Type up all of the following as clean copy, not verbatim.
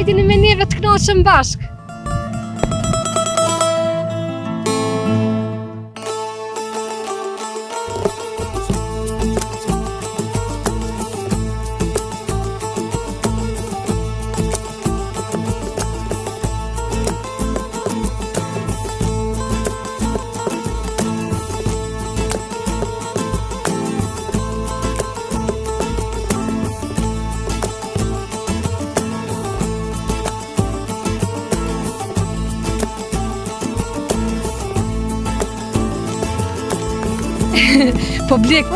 Hajdini me neve të knoqëm bashk. Po blek,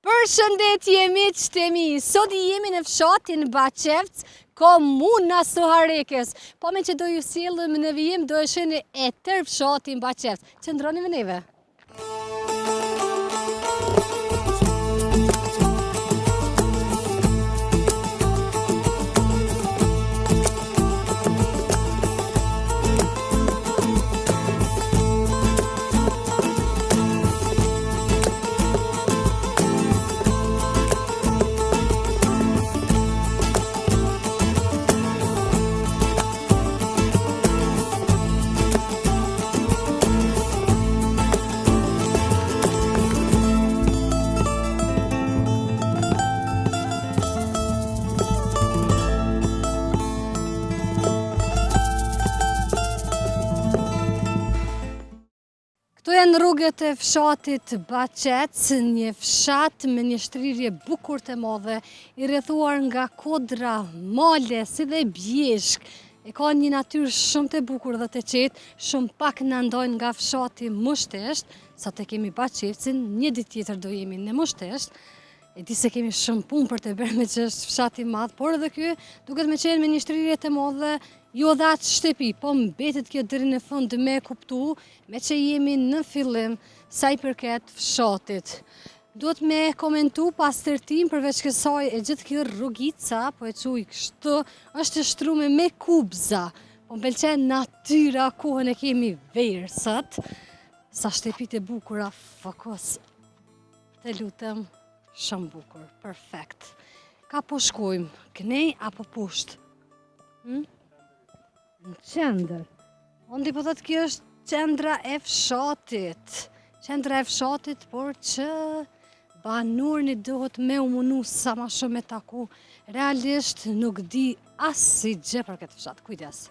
Përshëndetje miqtë e mi, sot jemi në fshatin Baqevc, komuna Suharekës. Po me që do ju sjellëm në vijim, do e shihni e tërë fshatin Baqevc. Qëndroni me neve. Këto janë rrugët e fshatit Baqevc, një fshat me një shtrirje bukur të madhe, i rrethuar nga kodra, male, si dhe bjeshk. E ka një natyrë shumë të bukur dhe të qetë, shumë pak në ndojnë nga fshati Mushtesht, sa të kemi Baqevcin, një ditë tjetër do jemi në Mushtesht. E di se kemi shumë punë për të bërë me që është fshati madh, por edhe ky duket me qenë me një shtrirje të madhe, jo dhe atë shtëpi, po mbetet kjo deri në fund me kuptu, me që jemi në fillim sa i përket fshatit. Duhet me komentu pas tërtim përveç kësaj e gjithë kjo rrugica, po e quj kështu, është shtrume me kubza. Po m'pëlqen natyra, kohën e kemi verë sot. Sa shtëpit e bukura, fokus. Të lutem, shumë bukur, perfekt. Ka po shkojmë, kënej apo poshtë? Në qendër. Unë po thotë kjo është qendra e fshatit. Qendra e fshatit, por që banorni duhet me u munu sa ma shumë me taku. Realisht nuk di asë gjë për këtë fshat. Kujdes.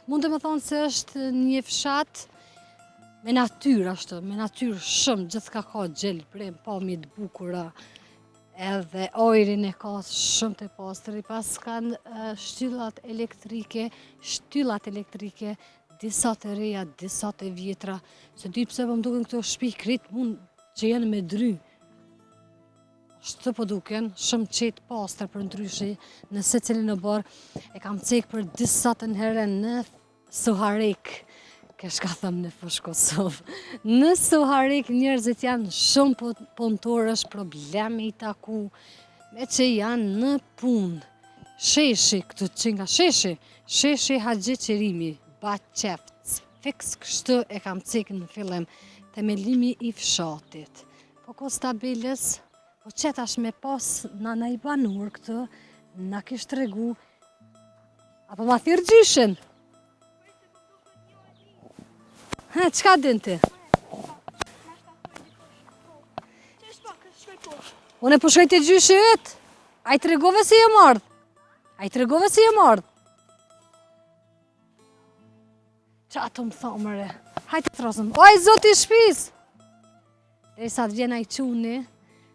Mund të më thonë se është një fshat me natyrë ashtu, me natyrë shumë, gjithka ka gjellë prem, pamjet bukura. Edhe ojrin e ka shumë të pastër, i pas kanë shtyllat elektrike, disa të reja, disa të vjetra. Se di pse po më duken këto shtëpi krejt mund që janë me dry. Ashtu po duken, shumë qetë pastër për ndryshe, në secilin e bar. E kam cek për disa të herën në Suharek. Kesh ka thëmë në fush Kosovë. Në Suharek njerëzit janë shumë punëtorë, është probleme i taku, me që janë në punë. Sheshi, këtë që nga Sheshi Haxhi Qerimi, Baqevc. Fiks kështu e kam cekë në fillim, themelimi i fshatit. Po ko stabilis, po qetash me pas në i banur këtë, na kishtë tregu, apo ma thirë gjyshin? Qka din ti? Unë e po shkoj të gjyshi ytë? A i të regove si e mardh? Qa të më thomëre? Hajtë të rosëm. Oj, zoti shpis! Dhe sa të vjen a i quni,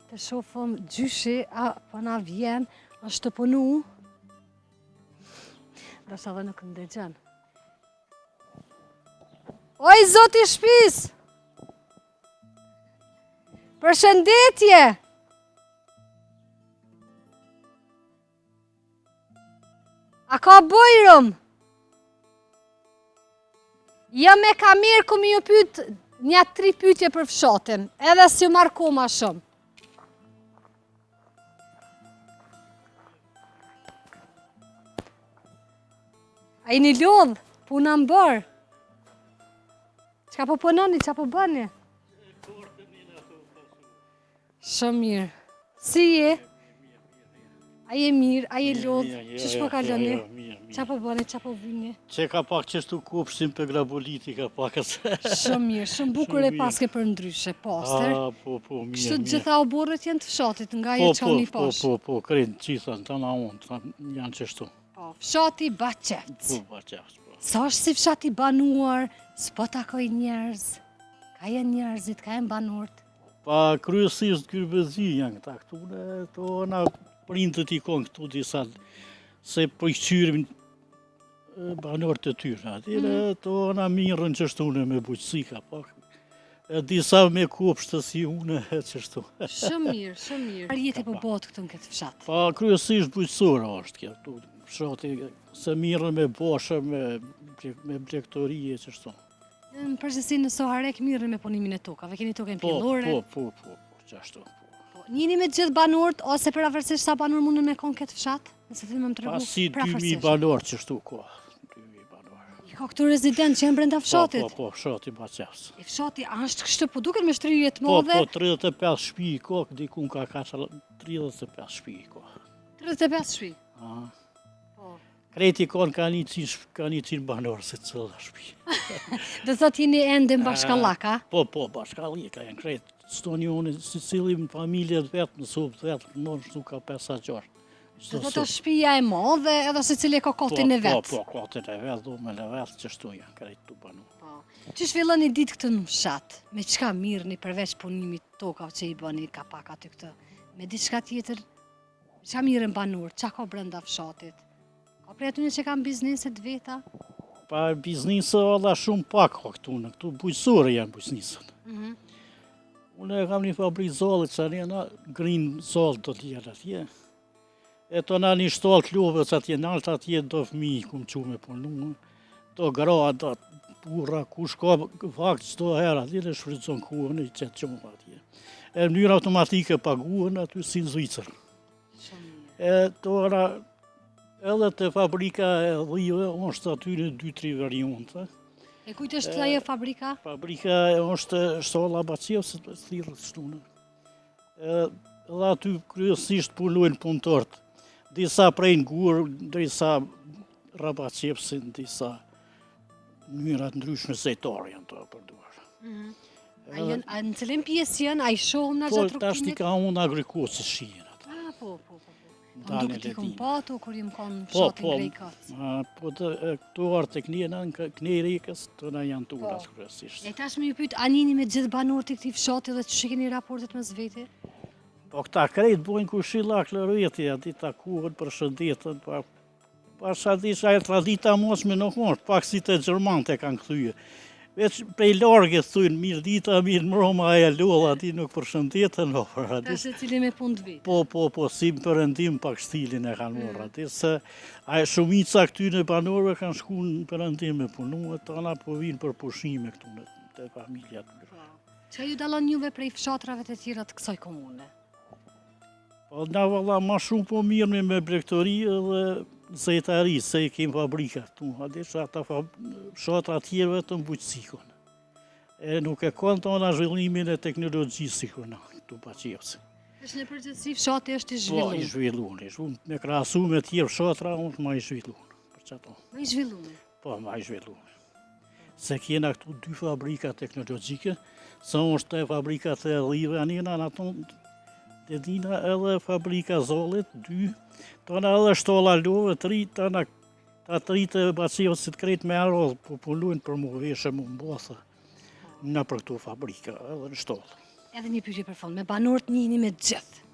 të shofëm gjyshi, a po na vjen, është të punu. Do shë dhe nuk në dëgjën. Oj, zoti shpis! Përshëndetje! A ka bojrëm? Ja me ka mirë ku mi ju pyt një 3 pyetje për fshatin, edhe si u marko ma shumë. A i një lodhë, puna më bërë. Qa po punoni, qa po bëni? Shumë mirë. Si je? A je mirë, a je lodhë, që shpo kaloni? Qa po bëni, qa po vini? Që ka pak qështu kopshtin për grapolitika pak asë. Shumë mirë, shumë bukur e paske për ndryshe, pastër. Po, mirë. Kështu gjitha oborët janë të fshatit, nga je qka një pash. Po, krenë, qitha, të na unë, janë qështu. Po, fshati Baqec. Po, Baqec, po. Sa është si fshati banuar, s'po takoj njerëz, ka janë njerëzit, ka janë banorët. Pa kryesisht Kyrbezi janë këta këtu, to na prindët i konë këtu disa, se po i qyrim banorët të tyre, atire to na mirën qështu në me buqësi ka pak. Disa me kopshtë si une, qështu. Shumë mirë, shumë mirë. Arë jeti po botë këtu në këtë fshat? Pa kryesisht buqësora është kjo, këtu fshati, se mirën me boshë, me blektorie, qështu. Në përgjithësi në Soharek mirën me punimin e tokave, keni tokën pjellore? Po, qashtu. Njini me gjithë banorët, ose përafërsisht sa banor mundën me konë këtë fshat? Nëse të më të regu Pasi 2000 banor qështu ko. 2000 banor. I ka këtu rezident që jenë brenda fshatit? Po, fshati Baqec. E fshati ashtë kështë po duket me shtrirje të modhe? Po, 35 shpi i ko, dikun ka 35 shpi i ko. 35 shpi? Kreti konë ka 100 banorë se cëllë shpi. Dhe thot jeni ende në bashkallaka? Po, bashkallika janë kretë. Stoni unë, si cilim familje të vetë, në subë të vetë, në nuk ka 5 qarë. Dhe thot është shpia e modhe, edhe se cili ka kotin e vetë? Po, kotin e vetë, dhume e vetë, qështu janë kretë të banorë. Që shvillën i ditë këtë në fshat? Me qka mirë një përveç punimit tokave që i bëni ka pak aty këtë? Me diçka tjetër, qa mirë në banor, qa ka brenda fshatit? Ka prej aty një që kam bizneset veta? Pa biznisë valla shumë pak këtu, në këtu bujësore janë bujësnisët. Unë e kam një fabrik zollit që njëna grinë zollë të tjera atje. E të na një shtallë klove që atje në altë atje do fëmi kumë që me punu. Do gra, do pura, ku shka fakt qdo herë atje në shfridzon kuën e qëtë qonë atje. E mënyrë automatike paguën aty si në Zvicër. E të ora edhe të fabrika e dhive është aty në 2-3 variante. E kujtë është ajo fabrika? Fabrika është shtolla Baqevës, thirrët shtunë. Edhe aty kryesisht punojnë punëtorët. Disa prej ngurë, disa Rabaqevësin, disa mënyrat ndryshme zejtare janë të përduar. A në cilin pjesë janë, a i shohëm në gjatë rukëtimit? Po, tash t'i ka unë agrikosë shien atë. Po. Më duke t'i kom patu, kur jem konë fshatin Grejkacë. Po, këtu arë të knjena, në knejë rikës, të na janë të urat kërësisht. E tash me ju pyet, a njini me gjithë banorët i këtij fshati dhe që keni raportet me zveti? Po, këta krejt bojnë kushillak lërveti, ati takuhen për shëndetën, pa shadisha e tradita mosme nuk është, pak si të Gjermante kanë këthyje. Veç prej largë thujnë, mirë dita, mirë mroma e lolla, ati nuk përshëndetën. Ta se cili me punë të vitë? Po, si më përëndim pak stilin e kanë morë, ati se shumica këtyre banorëve kanë shku në përëndim me punu, e tana po vinë për pushime këtu në të familja të mërë. Që ju dalon juve prej fshatrave të tjera të kësaj komune? Po, na valla ma shumë po mirë me blektori dhe zejtari, se i kemë fabrika këtu, ati që ata fshatra tjere vetëm bujqësikon. E nuk e konë të ona zhvillimin e teknologjisë këna, këtu Baqevës. Është në përgjithësi fshati është i zhvilluar? Po, i zhvilluar, me krahasu me tjerë fshatra, është ma i zhvilluar, për qato. Ma i zhvilluar? Po, ma i zhvilluar. Se kjena këtu 2 fabrika teknologjike, se është e fabrika të dhive, anina në ato, të dina edhe fabrika zollit, 2, tona edhe shtolla love, 3, tona ta 3 të Baqevës të krejt me arrodh, po punojnë për mu veshe mu mbosë në për këtu fabrika, edhe në shtollë. Edhe një pyetje për fond, me banorët njihni me gjithë,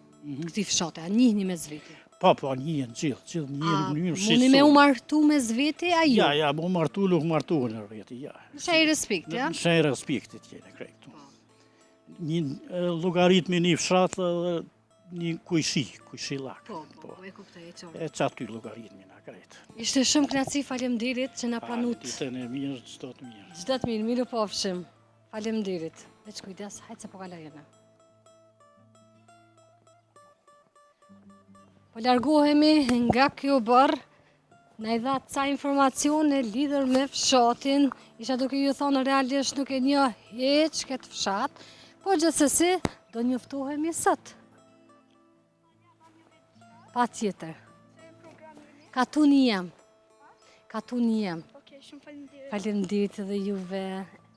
këti fshate, a njihni me zveti? Po, njihën gjithë njihën në mënyrë shqetësore. Mundi me u martu me zveti, a ju? Ja, mu martu, nuk martu në rreti, ja. Në shaj respekti, ja? Në shaj respektit jene krejt. Një logaritmi një fshatë dhe një kujshillak. Po, e kuptoj, e qonë. E që aty logaritmi nga krejt. Ishte shumë knaci, faleminderit që na pranut. Ditën e mirë, çdo të mirë. Çdo të mirë, miru pofshim. Faleminderit. Veç kujdes, hajtë se po kalojena. Po largohemi nga kjo barë, na i dha ca informacione lidhur me fshatin, isha duke ju thonë realisht nuk e një heq këtë fshat, po gjithsesi do njoftohemi sot. Pa tjetër. Katuni jam. Katuni jam. Okej, shumë faleminderit. Faleminderit edhe juve.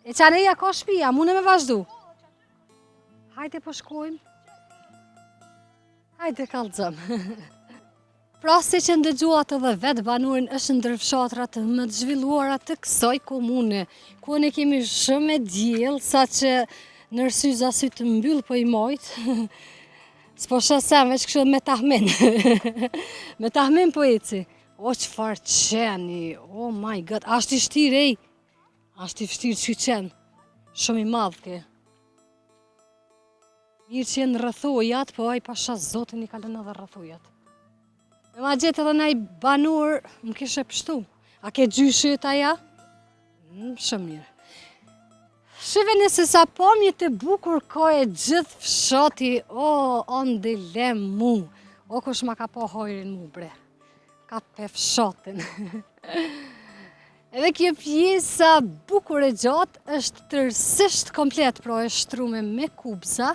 E qareja ka shtëpia, mune me vazhdu. Hajde po shkojmë. Hajde kallëzëm. Pra si që ndëgjuat edhe vetë banurin është ndër fshatrat më të zhvilluara të kësaj komune, ku ne kemi shumë e djellë, sa që nërsyza sy të mbyllë po i mojtë. S'po shasem, veç kështë me tahmin. Me tahmin po eci. O, qëfar qeni, oh my god, ashtë i shtirë, ej. Ashtë i vështirë që qenë. Shumë i madhë ke. Mirë që jenë rrëthojat, po aj pasha zotin i kalën edhe rrëthojat. Me ma gjetë edhe naj banur, më kishe pështu. A ke gjyshyt aja? Shumë mirë. Shive nëse sa pomje të bukur ka e gjithë fshati, o, ande le mu. O, kush ma ka po hojrin mu, bre. Ka pe fshatin. Edhe kjo pjesa bukur e gjatë është tërësisht komplet, pra e shtrume me kubza.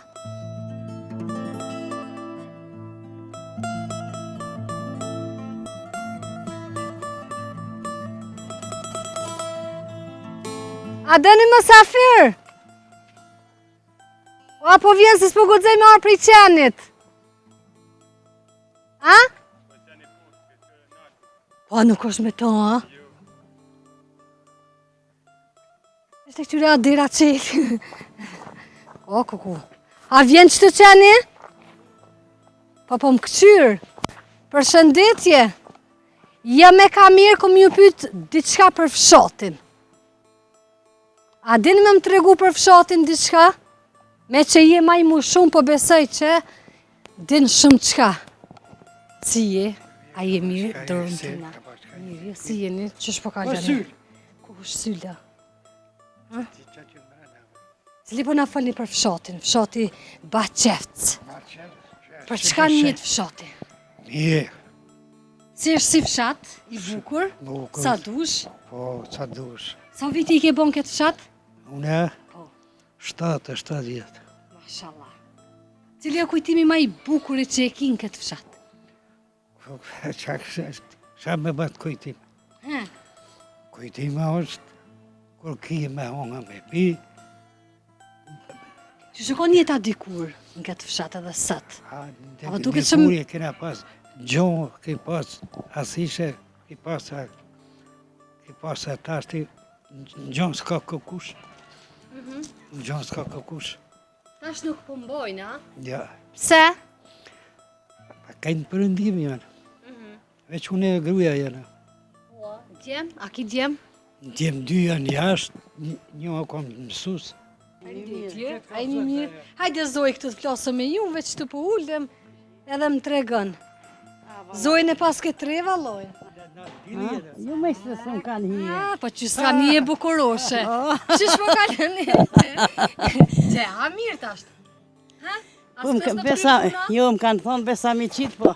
A dëni mësafir? Apo vjen se s'po guxoj me arë prej qenit? A? Po nuk është me to, a? Ishte këtyre adira qelë. O, kuku. A vjen që të qeni? Po më këqyrë. Për shëndetje. Ja me ka mirë kom ju pytë diçka për fshatin. A dini me më tregu për fshatin diçka? Me që je maj mu shumë, po besoj që din shumë qka. Si je? A je mirë? Dorën të na. Mirë, si jeni? Qësh po ka gjeni? Ku është sylla? Cili po na falni për fshatin? Fshati Baqevc. Për qka njët fshati? Mirë. Si është si fshat? I bukur? Bukur. Sa dush? Po, sa dush. Sa viti i ke bon këtë fshat? Une? Po. 7-70. Mashallah. Cili o kujtimi ma i bukurit që e kin këtë fshat? Qa me batë kujtim? He? Kujtima është kur ki me honga me pi. Që shukon jeta dikur në këtë fshat edhe sët? Apo duket Në shumë- kurje kena pas gjonë, ki pas asishe, ki pas atashti, në gjonë s'ka këkush. Në gjonë s'ka këkush. Tash nuk po mbojnë, a? Ja, Pse? pa kajnë përëndim janë. Veç une e gruja janë. Djem? A ki djem? Djem 2 janë jashtë, një o kom mësus. A i një mirë. Hajde Zoj këtë të flasë me ju, veç të po ullem edhe më tregën. Zojnë e pas këtë tre valojnë. Jo me se s'm kanë hije. Ja, po që s'ka një e bukuroshe. Qysh po kalën një? Gje, a mirë tasht? Ha? A Po s'pes në besa, prit puna? jo më kanë thonë besa mi qitë, po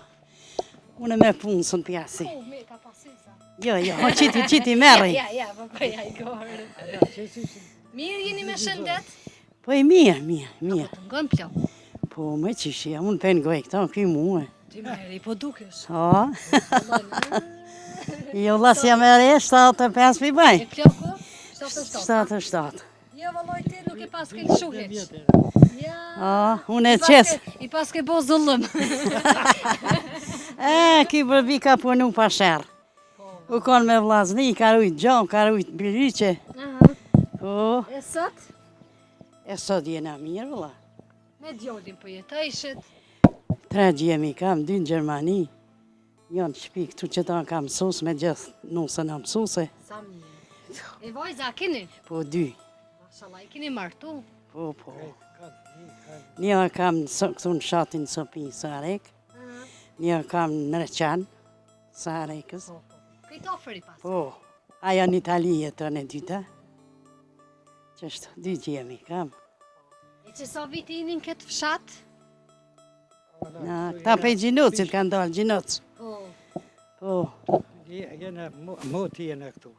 unë me punë sën pjasi. Po, me ka pasisa. Jo, o qiti merri. Ja, po ja i gorë. Mirë jeni me shëndet? Po i mirë. Të ngën plak. Po me qishja, unë pen goj këta, këj muë. Ti meri, po dukesh. O, jo lasja me re, 75 pi baj. E plaku? 77. 77. Jo, valloj ti nuk e pas ke lëshu heq. Ja. O, unë e qes. I pas ke bo zullëm. Ki bërbi ka punu pa shërë. U konë me vlazni, ka rujt gjonë, ka rujt biriqe. Po, E sot? e sot jena mirë, vëlla. Me djolin po jetojshet. 3 gjemi kam, 2 në Gjermani. Jo në shpi këtu që ta kam mësus me gjithë nusën a mësuse. Sa mirë. E vajza, a keni? Po 2. Mashallah, i keni martu. Po. Një kam këtu në shatin Sopi Sarek. Një kam në Reqan, Sarekës. Këtë ofër i pas. Po, aja në Itali jeton e dyta. Qështë 2 gjemi kam. E që sa viti jeni në këtë fshat? Na, këta pe gjinocit kanë dalë, gjinoc. Po. Po, Jena moti jena këtu.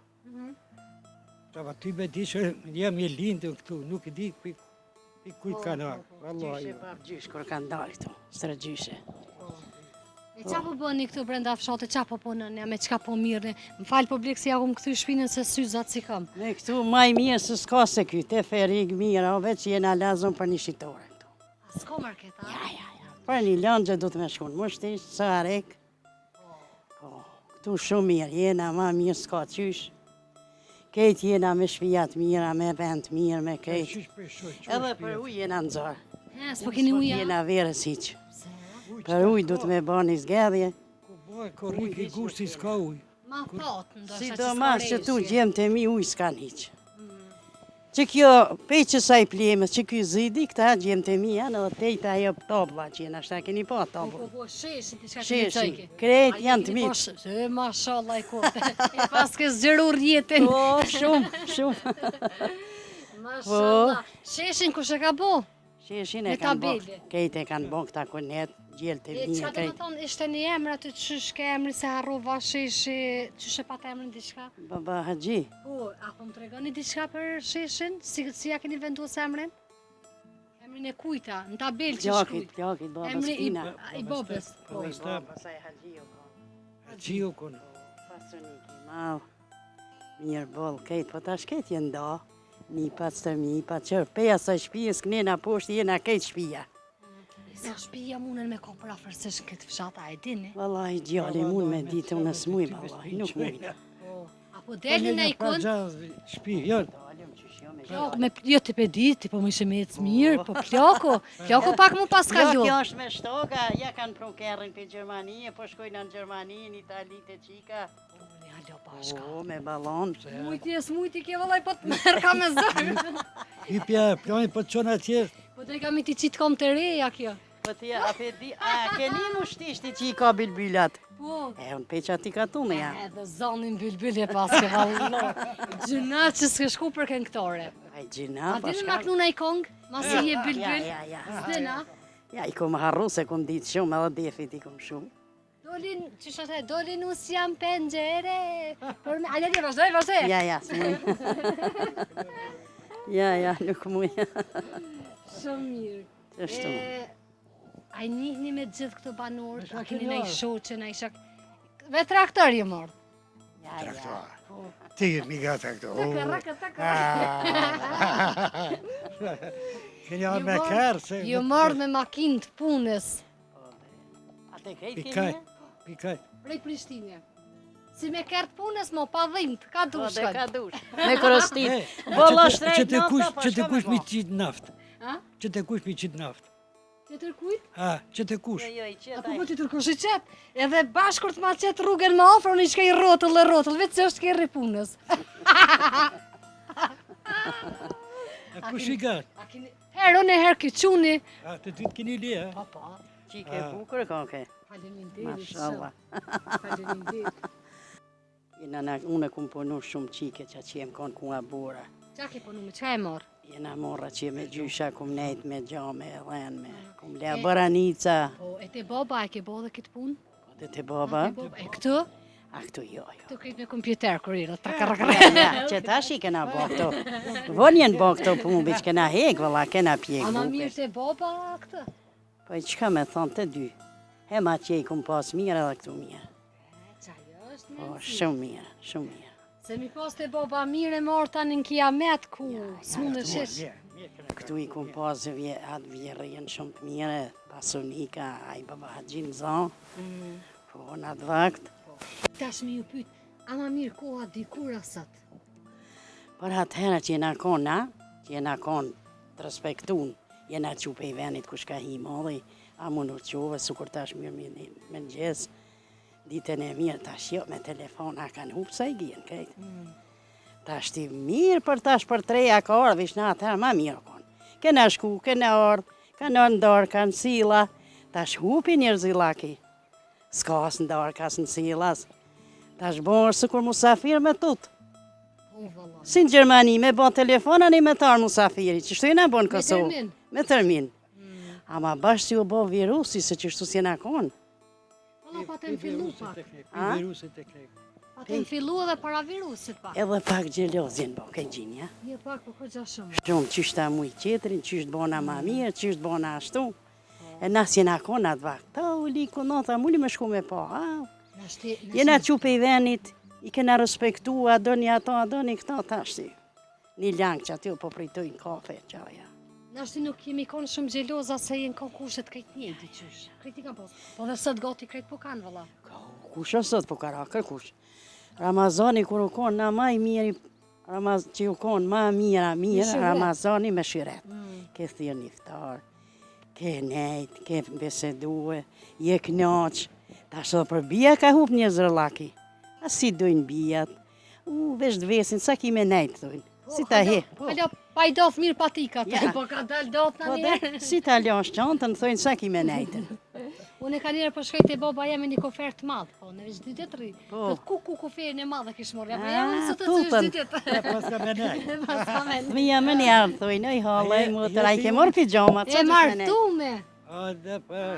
Tava ty me di që jam i lindu këtu, nuk i di pi kujt kanë arë. Wallahi. gjyshe par gjysh kur kanë dalë këtu, sërë gjyshe. E qa po bëni këtu brenda fshatit, qa po punën, me qka po mirëni? Më falë publik si ja ku më këthy shpinën se syzat si kam. Me këtu maj mirë se s'ka se ky, te ferig mirë, o veç jena lazon për një shitore këtu. A s'ko market, a? Ja. Për një lëngë du të me shkun, më shtisht, sarek. Po, këtu shumë mirë, jena ma mirë s'ka qysh. Kejt jena me shpijat mira, me vend mirë, me kejt. Edhe për uj jena në zorë. S'po keni uja? Jena verës hiq. Për uj du të me ba një zgedhje. Ko rriki gusti s'ka uj. Ma thotë, ndoshta Si që do s'ka mas që tu reshje. gjemë të mi uj s'kan hiq. Që kjo peqë sa i plemës, që kjo zidi, këta gjemë të mi janë edhe tejta ajo tabla që jena, shta keni pa tabla. Po, sheshin, t'i shka të Sheshin, qojke. krejt janë të mi. E, mashallah i kote. E pas ke zgjeru rjetin. Po, shumë. Mashallah. Sheshin kush e ka bo? Sheshin Me e kanë bo, tabele. kejt e kanë bo këta konet, gjellë të E mi, qka do krejt. më thonë, ishte një emër aty qysh ke emri se harrova sheshi, qysh e pat emrin diçka? Baba Haxhi, Po, a po më tregoni diçka për sheshin? Si ja keni venduar emrin? Emrin e kujta, në tabelë që shkruajt. Plakit, baba Emri Spina. i babës. Po. Pasaj Haxhi o konë. Gjiu kon. Pasunik i malë, mirë bolë kejt, po tash kejt jenë da. Një pat stërmi, pat qërë, peja sa shpijës, kënena poshtë, jena kejt shpija. Sa shpija munën me ko për afërsisht këtë fshata, e dini? Vallaj, gjalli mund me ditë unë s'muj, vallaj, nuk mujna. Po. Apo deli në ikon? Shpi, jo. Dalim që shjo me Plako, jo ti pe ti po më ishe me ecë mirë, po plako pak mu pas ka Jo, ljo. kjo është me shtoga, ja kanë pru kerrin për Gjermani, po shkojnë në Gjermani, në Itali të qika. Unë ja ljo bashka. O, me balon. Smujti ke vëllaj po të merë ka me zërë. Hypja, plani po të qonë atje. Po të i kam i ti qitë kom të reja kjo. Po ti, a pe di, a keni mu shtishti që i ka bilbylat? Po. E, unë peqa ti ka tunë, ja. Edhe zonin bylbylje pas ke vallë. Gjuna që s'ke shku për këngëtore. Aj, gjina, A dini ma knu në i kongë? Masi je bylbyl? Ja. Zdena? Ja, i kom harru se kom ditë shumë, edhe defit i kom shumë. Dolin, që shate, dolin us jam pengjere. Ale di, vazhdoj. Ja, s'muj. Ja, nuk muj. Shumë mirë. Qështu. A i njihni me gjithë këto banor, a keni në i shoqe, në i shak... Ve traktor je mordë. Ja. Ti mi gata këto. Kënja me kërë se... Ju mordë me makinë të punës, A te krejt Pikaj, keni? pikaj. prej Prishtine. Si me kërtë punës, mo pa dhimt, ka Po, dush dhe ka këtë. dush. Me korostit. Bolla shtrejt Që të nafta, kush mi qitë naft. A? Që të kush mi qitë naft. Që tërkujt? Ha, që të kush. Jo, i qetë Apo po që tërkush i qetë? Edhe bashkur të ma qetë rrugën më ofër, unë i shka i rotëll, vetë që është kërri punës. A kush i gatë? A keni... Herë, unë e herë këquni. A të ty të keni li, ha? Pa. Qike bukur ka ke. Faleminderit. Mashallah. Faleminderit. Unë e kum punu shumë qike që jem konë ku nga bura. Qa ke punu me, qa e morë? Jena morra që me gjysha, kum nejt me gjame, dhen me, kum lea bëranica. Po, e te baba, e ke bo dhe këtë punë? Po dhe te baba, E këtë? a këtu jo. Këtë këtë me kompjuter, kur i Ja, që tash i kena bo këto. Vonjen bo këto punë, që kena hek, vëlla, kena pjek A ma buke. mirë te baba këtë? Po i qka me thonë të dy. Hema që i kum pas mirë edhe këtu mirë. Qajo është Po, me shumë mirë, shumë mirë. Se mi pas te baba mirë e morë tani në kiamet ku s'mu në shesh. Këtu i kum pas atë vjerën shumë të mire, pasunika, a i baba Haxhin zon, po në atë vakt. Tash mi ju pyt, a ma mirë koha dikur asat? Por atëherë që jena konë, që jena konë të respektun, jena qupe i venit kush ka hi modhi, a më në qove, su kur tash mirë me në gjesë, ditën e mirë tash jo, me telefon, a kanë hupë sa i gjenë, kejtë. Tash ti mirë për tash për treja ka orë, vish në atëherë ma mirë konë. Kena shku, kena orë, kanë ndorë, kanë sila, tash hupi njërë zilaki. S'ka as ndorë, ka as në silas. Tash borë së kur musafir me tutë. Po, valla. Si në Gjermani, me bon telefon animetar musafiri, që shtu jena bon Kosovë. termin? Me termin. Ama bashkë si u bo virusi, se që shtu si jena konë. Valla pa të fillu pak. Virusit e krejt. Pa të fillu edhe para virusit pak. Edhe pak gjelozjen bo, ke gjinja. Një pak po kërgja shumë. Shumë qyshta muj qetrin, qysht bona ma mirë, qysht bona ashtu. E na si na kon atë vakt. Ta u liku nata, muli me shku me pa. Jena qupe i venit, i kena respektu, a doni ato, a doni këta, tashti. Një langë që aty po pritojnë kafe, qaja. Nashti nuk jemi konë shumë gjeloza se jenë konkurset krejt njëti qysh. Krejt i kam posë. Po dhe sot gati krejt po kanë, vëlla. Kush është sot po karakër, kush? Ramazani kur u konë na ma i miri, që u konë ma mirë, Ramazani me shiret. Ke thirë një iftar, ke nejt, ke besedue, je knaq. Ta shdo për bia ka hup një zërlaki. A si dojnë bijat? Vesh dvesin, sa ki me nejt, dojnë. Si ta he? Alo, pa i doth mirë patika, po ka dal doth në njerë. Si ta lash qantën, thojnë sa ki me nejtën. Unë ka njerë për shkajt e baba jemi një kofert madh, po në veç 2 ditëri. Po. Ku koferin e madhe kish morë, po jemi sot të tutën. 2 ditë. Paska me nejt. Mija më njarë, thojnë, oj halë, më të raj ke morë pijama, E martume, A dhe për,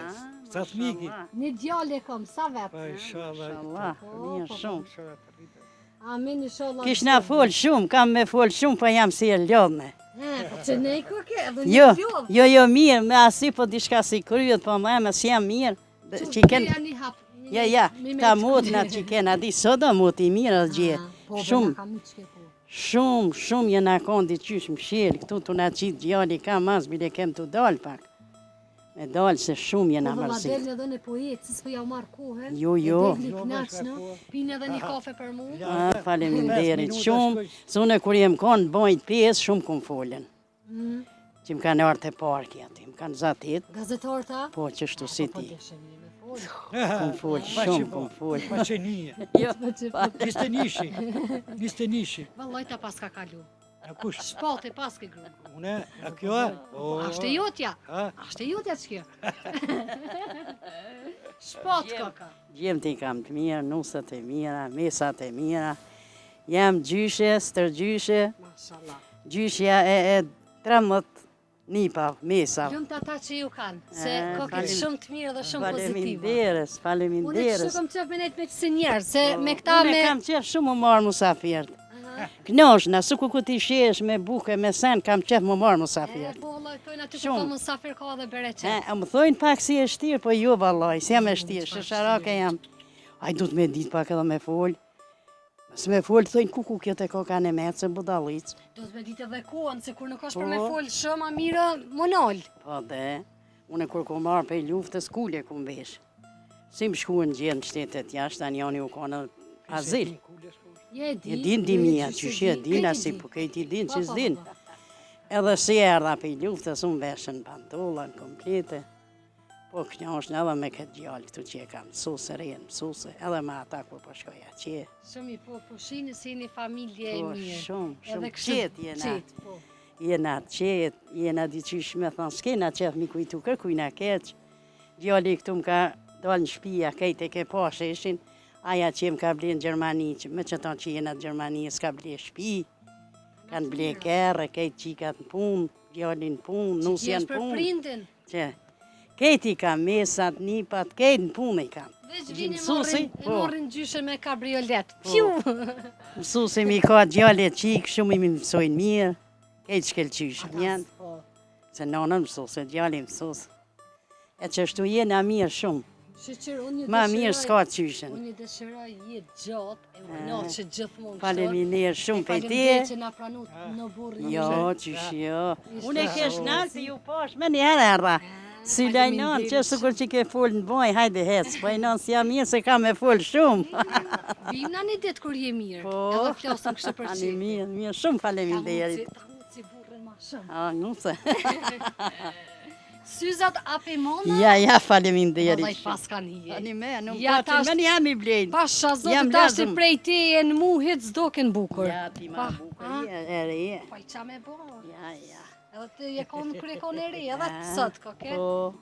sa të miki. një djale kom, sa Pa, vetë. inshallah. Allah, një shumë. Amin, inshallah. Kish na fol shumë, kam me fol shumë, po jam si e lodhme. Po që ne i kërke, edhe Jo, një fjodh. jo, mirë, me asi po diçka si kryet, po me si jam mirë. Që ken, ja, ta mutna që kena di, sot do mut i mirë dhe gjë. Shumë jena kondi qysh më shirë, këtu të na qitë gjali ka mas, bile kem të dalë pak. Me dalë se shumë jena Po mërësit. vëlla delën edhe në poetë, si s'po ja marrë kohën. Jo. Delën i knaqnë, pinë edhe një kafe për mu. Faleminderit shumë, se une kur jem konë bojt pjesë, shumë kom folen. Që më kanë artë e parki aty, më kanë zatit, Gazetar ta? po qështu si Po ti. deshe mirë me folë. Kom fol, shumë kom fol. Pa që një. Jo, Niste nishi. Vallaj ta pas ka kalu. A kush? Shpate pas ke gru. Une, a kjo? Ashtë e jotja. Ha? Ashtë e jotja që kjo. Shpat ka. Gjem ti kam të mirë, nusët e mira, mesat e mira. Jam gjyshe, stërgjyshe, Mashallah. gjyshja e 13 nipa, mesa. Lumt ata që ju kanë, se kokët falem- shumë të mirë dhe shumë pozitive. Faleminderes, Unë faleminderes. kështu kam qef me nejtë me qësë njerë, se me këta Unë me... kam qef shumë më marë musafirët. Knoshna, su ku ti shesh me buke, me sen, kam qef më marë musafirët. Po vëllaj, thojnë aty Shumë. ku të mësafir ka dhe bere qef. Më thojnë pak si e shtirë, po jo vallaj, si jam e shtirë, shesharake jam. Aj du të me ditë pak edhe me folë. Së me folë, thojnë ku kjo të ko ka në metë, se budalitës. Do të me ditë edhe kohën, se kur nuk është për Po. me folë shumë a mire, monol. Po dhe, une kur ku marë për luftës, kulle ku mbesh. Si më shku në gjenë shtetet jashtë, anë janë u konë azil. Je E din di mija, që shi e din, asi po kejti din, që s'din. Edhe si erda për luftës, unë veshën pantollan, komplete. Po knjoshnë edhe me këtë gjallë këtu që e kam mësuse, rejnë mësuse, edhe me ata kur po shkoja që. Shumë i po shinë si një familje e Po, mirë. shumë Edhe kështu qetë jena. qetë, po. Jena qetë, jena diqysh me thonë, s'kena qef mi kujtu kërkujna keq. Gjalli këtu më ka dalë në shpia, kejt e ke pa sheshin, aja që më ka ble në Gjermani, me që tonë që jena në Gjermani, s'ka ble shpi, kanë ble kërë, kejt qikat në punë, gjalli në punë, nusja në për punë. prindin. Që, kejt i kam mesat, nipat, kejt në punë i kam. Veç vinë Mësuesi, e po. morrin gjyshe me kabriolet. Piu! Mësusi mi ka gjalli qikë, shumë i mi mësojnë mirë, kejt shkelqyshë janë. Po. Se nonën mësuse, gjalli mësuse. E që shtu jena mirë shumë. Shqyr, unë një Ma mirë s'ka qyshen. Unë një dëshiroj jetë gjatë, e unë që gjithmonë Faleminderit shumë për te. Faleminderit që na pranu në burrin. Jo, qysh jo. Unë e kesh nalë të ju pash, me një herë erda. Si lajnon, që sukur që ke full në boj, hajde hec. Po e non si jam mirë se ka me full shumë. Vim në një ditë kur je mirë. Po. Edhe flasëm kështë për Ani qefi. mirë, shumë faleminderit. Ta mund si burrin ma shumë. A, nuse. Syzat ape mona? Ja, faleminderit. Vallaj pas kanë hije. Ani me, nuk Ja, pa që me jam i blejnë. Pasha Jam zotë tashti lazëm. prej te e në muhit s'doken bukur. Ja, ti ma bukur, e re. Pa i qa me bo. Ja. Edhe të je konë kërë e konë e re, edhe të sot, koke. Po,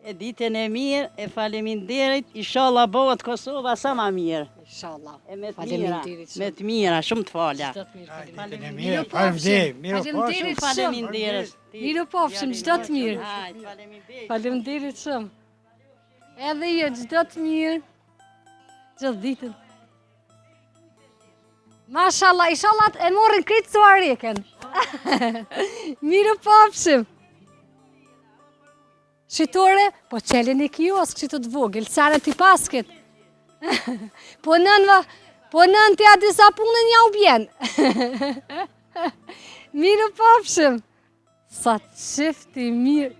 e ditën e mirë, e faleminderit, inshallah bëhet Kosova sa ma mirë. Inshallah. E me të mira, Faleminderit shumë. me të mira, shumë të falja. Çdo të mirë, faleminderit. Mirë, faleminderit, mirë Faleminderit pashëm. Faleminderit. Miru pofshim, çdo të mirë. Hajde, faleminderit. Faleminderit shumë. Edhe je çdo të mirë. Gjithë ditën. Mashallah, inshallah e morrin kritë suareken. Miru pofshim. Shitore, po qelin e kiosk që të vogël, sare t'i pasket. Po nën t'ja disa punën ja u bjen. Mirë pafshëm. Sa qifti mirë.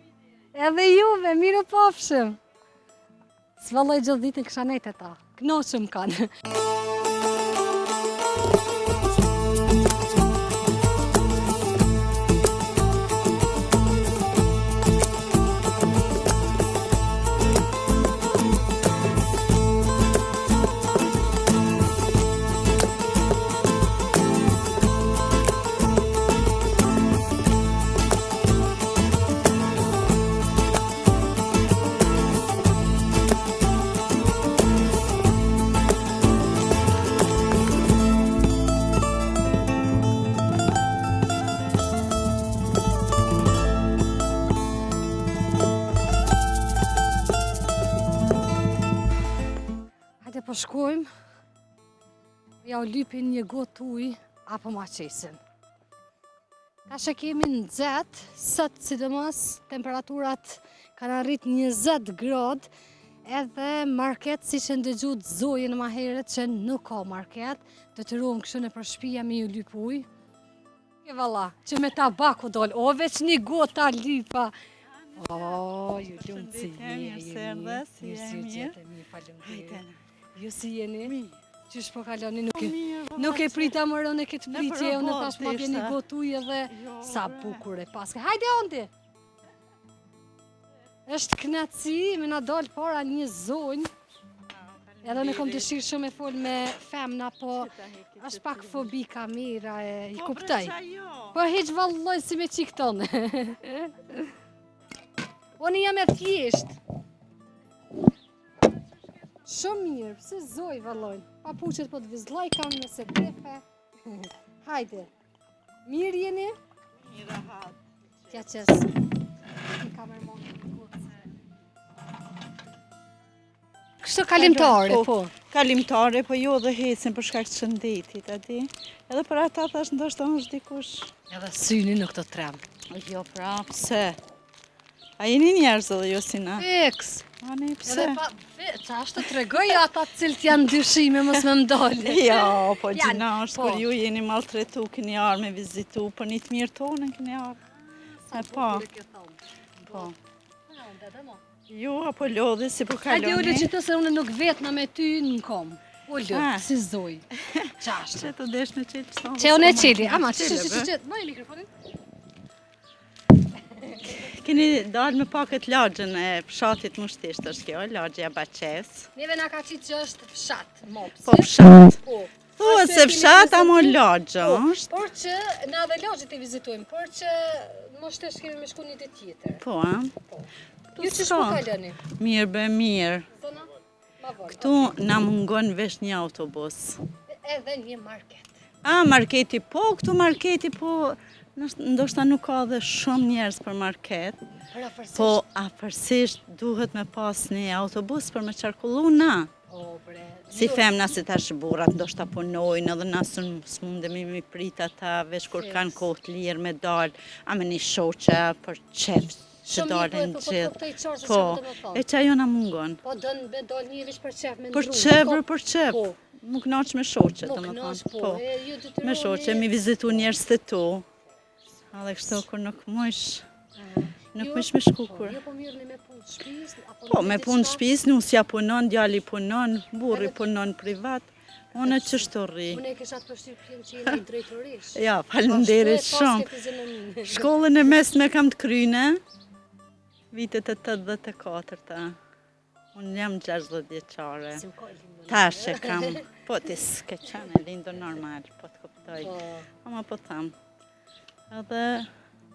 Edhe juve, mirë pafshëm. S'valloj gjithë ditën kësha nejtë ta. Knoqëm kanë. Po shkojmë, ja u lypin një gotë ujë, apo ma qesin. Ta që kemi në zetë, sot sidomos temperaturat kanë arrit 20 gradë, edhe market si që ndëgjut Zojën ma heret që nuk ka market, të të ruëm kështu në për shpia me ju lyp ujë. E valla, që me tabaku dollë, o veç një gotë ta lypa. O, ju lumë si je, ju si jeni? Qysh po kaloni, nuk e prita mërën e këtë pritje, unë tash ma vjeni gotuj edhe sa bukur e paske. Hajde ondi! Është knatësi, me na dalë para një zonjë, edhe në kom dëshirë shumë e folë me femna, po është pak fobi kamera e i kuptaj. Po heq valloj si me qikë tonë. Unë jam e thjeshtë. Shumë mirë, si Zoj vallojnë. Papuqet po të vizloj kanë nëse tepe. Hajde. Mirë jeni? Mirë rahat. Tja qes. I kamermonë në kutëse. Kështu kalimtare, po. Kalimtare, po jo dhe hecin për shkak të shëndetit, a di? Edhe për ata thash ndoshta është dikush. Edhe syni nuk të trem. Jo, pra, pse? A jeni njerëz edhe jo si na? Fiks. Ani, pse? Edhe pa, qa është të tregoj ata cilët janë dyshime, mos me mdolli. Jo, po Janë, gjina është, po. kur ju jeni maltretu, keni arë me vizitu, për një të mirë tonën keni arë. E po, po. Ju, apo lodhe si po Hajde ule kaloni. që të se unë nuk vetna me ty në kom. Ule, Ah. si Zoj. Qashtë. Që të desh në qelë që Që unë e qeli, ama që, moj mikrofonin. Keni dalë me paket lagjën e fshatit Mushtisht është kjo, lagjja Baqes. Neve nga ka qitë që është fshat, mopsi. Po fshat. Po. Thuhet se fshat, amo lagja është. Por që na dhe lagjët e vizitojmë, por që mos të kemi me shku një ditë tjetër. Po, a? Ju që shku kaloni? Mirë be mirë. Zona? Ma vonë. Këtu na mungon vesh një autobus. Edhe një market. A, marketi po, këtu marketi po, ndoshta nuk ka dhe shumë njerëz për market, Për afërsisht. po afërsisht duhet me pas një autobus për me qarkullu na. O, bre. Si femna si tash burrat ndoshta punojnë edhe na s'mundemi mi prit ata veç kur kanë kohë të lirë me dalë, a me një shoqe për qef që Shumë mirë, dalën po gjithë. kuptoj qarë se Po, çfarë do të thonë. e që ajo na mungon. Po dënë me dalë një veç për qef me ndru. Për qef, për qef. Po. Nuk knaq me shoqe, Nuk të më nash, thonë. po. E, ju detyroni- Me shoqe, mi vizitu njerëz të tu. Edhe kështu kur nuk mësh, nuk Jo, mësh me shku po, kur. Jo, po mirë me punë të shtëpisë, apo Po, me punë diçka? shtëpisë, nusja punon, djali punon, burri punon privat. Unë që shto rri. Unë e kisha të përshtypjen që jeni drejtorish. Ja, falenderit shumë. Shkollën e mesme kam të kryne, vitet e 84-ta. Unë jam 60 vjeçare. Tash e kam, po ti s'ke qenë lindur normal, po të kuptoj. Ama po tham. Edhe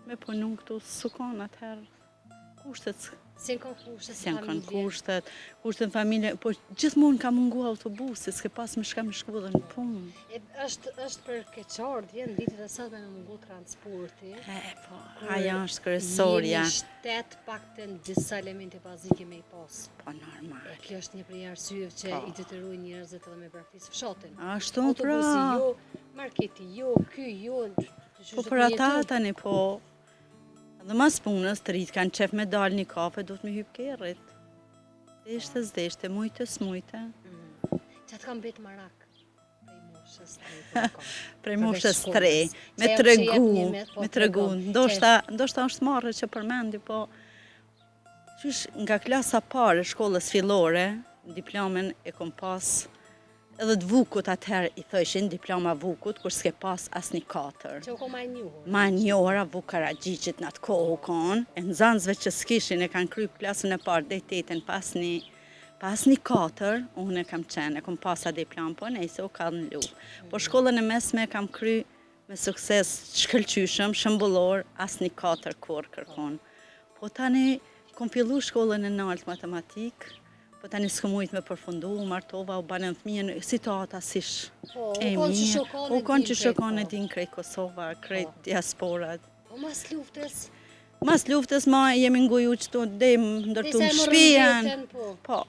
me punu këtu s'ukon atëherë kushtet Si në kanë kushtet si janë kanë kushtet familje, po gjithmonë ka mungu autobusi, s'ke pas me shka me shku dhe në punë. është për keqardhje, në ditët e sotme me mungu transporti. Po, aja është kryesorja. Jemi shtet pakten disa elemente bazike me i pas. Po, normal. E kjo është një prej arsyeve që i detyrojnë njerëzit edhe me braktisë fshatin. Ashtu pra. Autobusi jo, marketi jo, ky jo. Po për ata tani po, Dhe mas punës, të rritë kanë qef me dalë një kafe, do të me hypë kerrit. Zdeshte, mujte, smujte. Që të kam betë marak? Prej moshës 3, me të regu. Ndoshta është marrë që përmendi, po qysh nga klasa parë e shkollës fillore, diplomen e kom pas edhe të vukut atëherë i thëshin diploma vukut, kur s'ke pas as një 4. Që u ko ma njohur? Ma njohura vuk Karagjicit në atë kohë konë, e nxënësve që s'kishin e kanë kryp klasën e parë dhe 8-ën pas një 4, unë e kam qenë, e kom pasa diplom, po nejse u ka në luftë. Po shkollën e mesme e kam kry me sukses shkëlqyshëm, shëmbullor, as një 4 kur kërkon. Po tani kom fillu shkollën e nartë matematikë, po tani s'këm mujtë me përfundu, u martova, u banë në fëmijën, situata sish e mirë. U konë që shokon e din krejt Kosova, krejt diasporat. Po mas luftës? Mas luftës ma jemi nguju që të dhe ndërtu më shpijen. Po,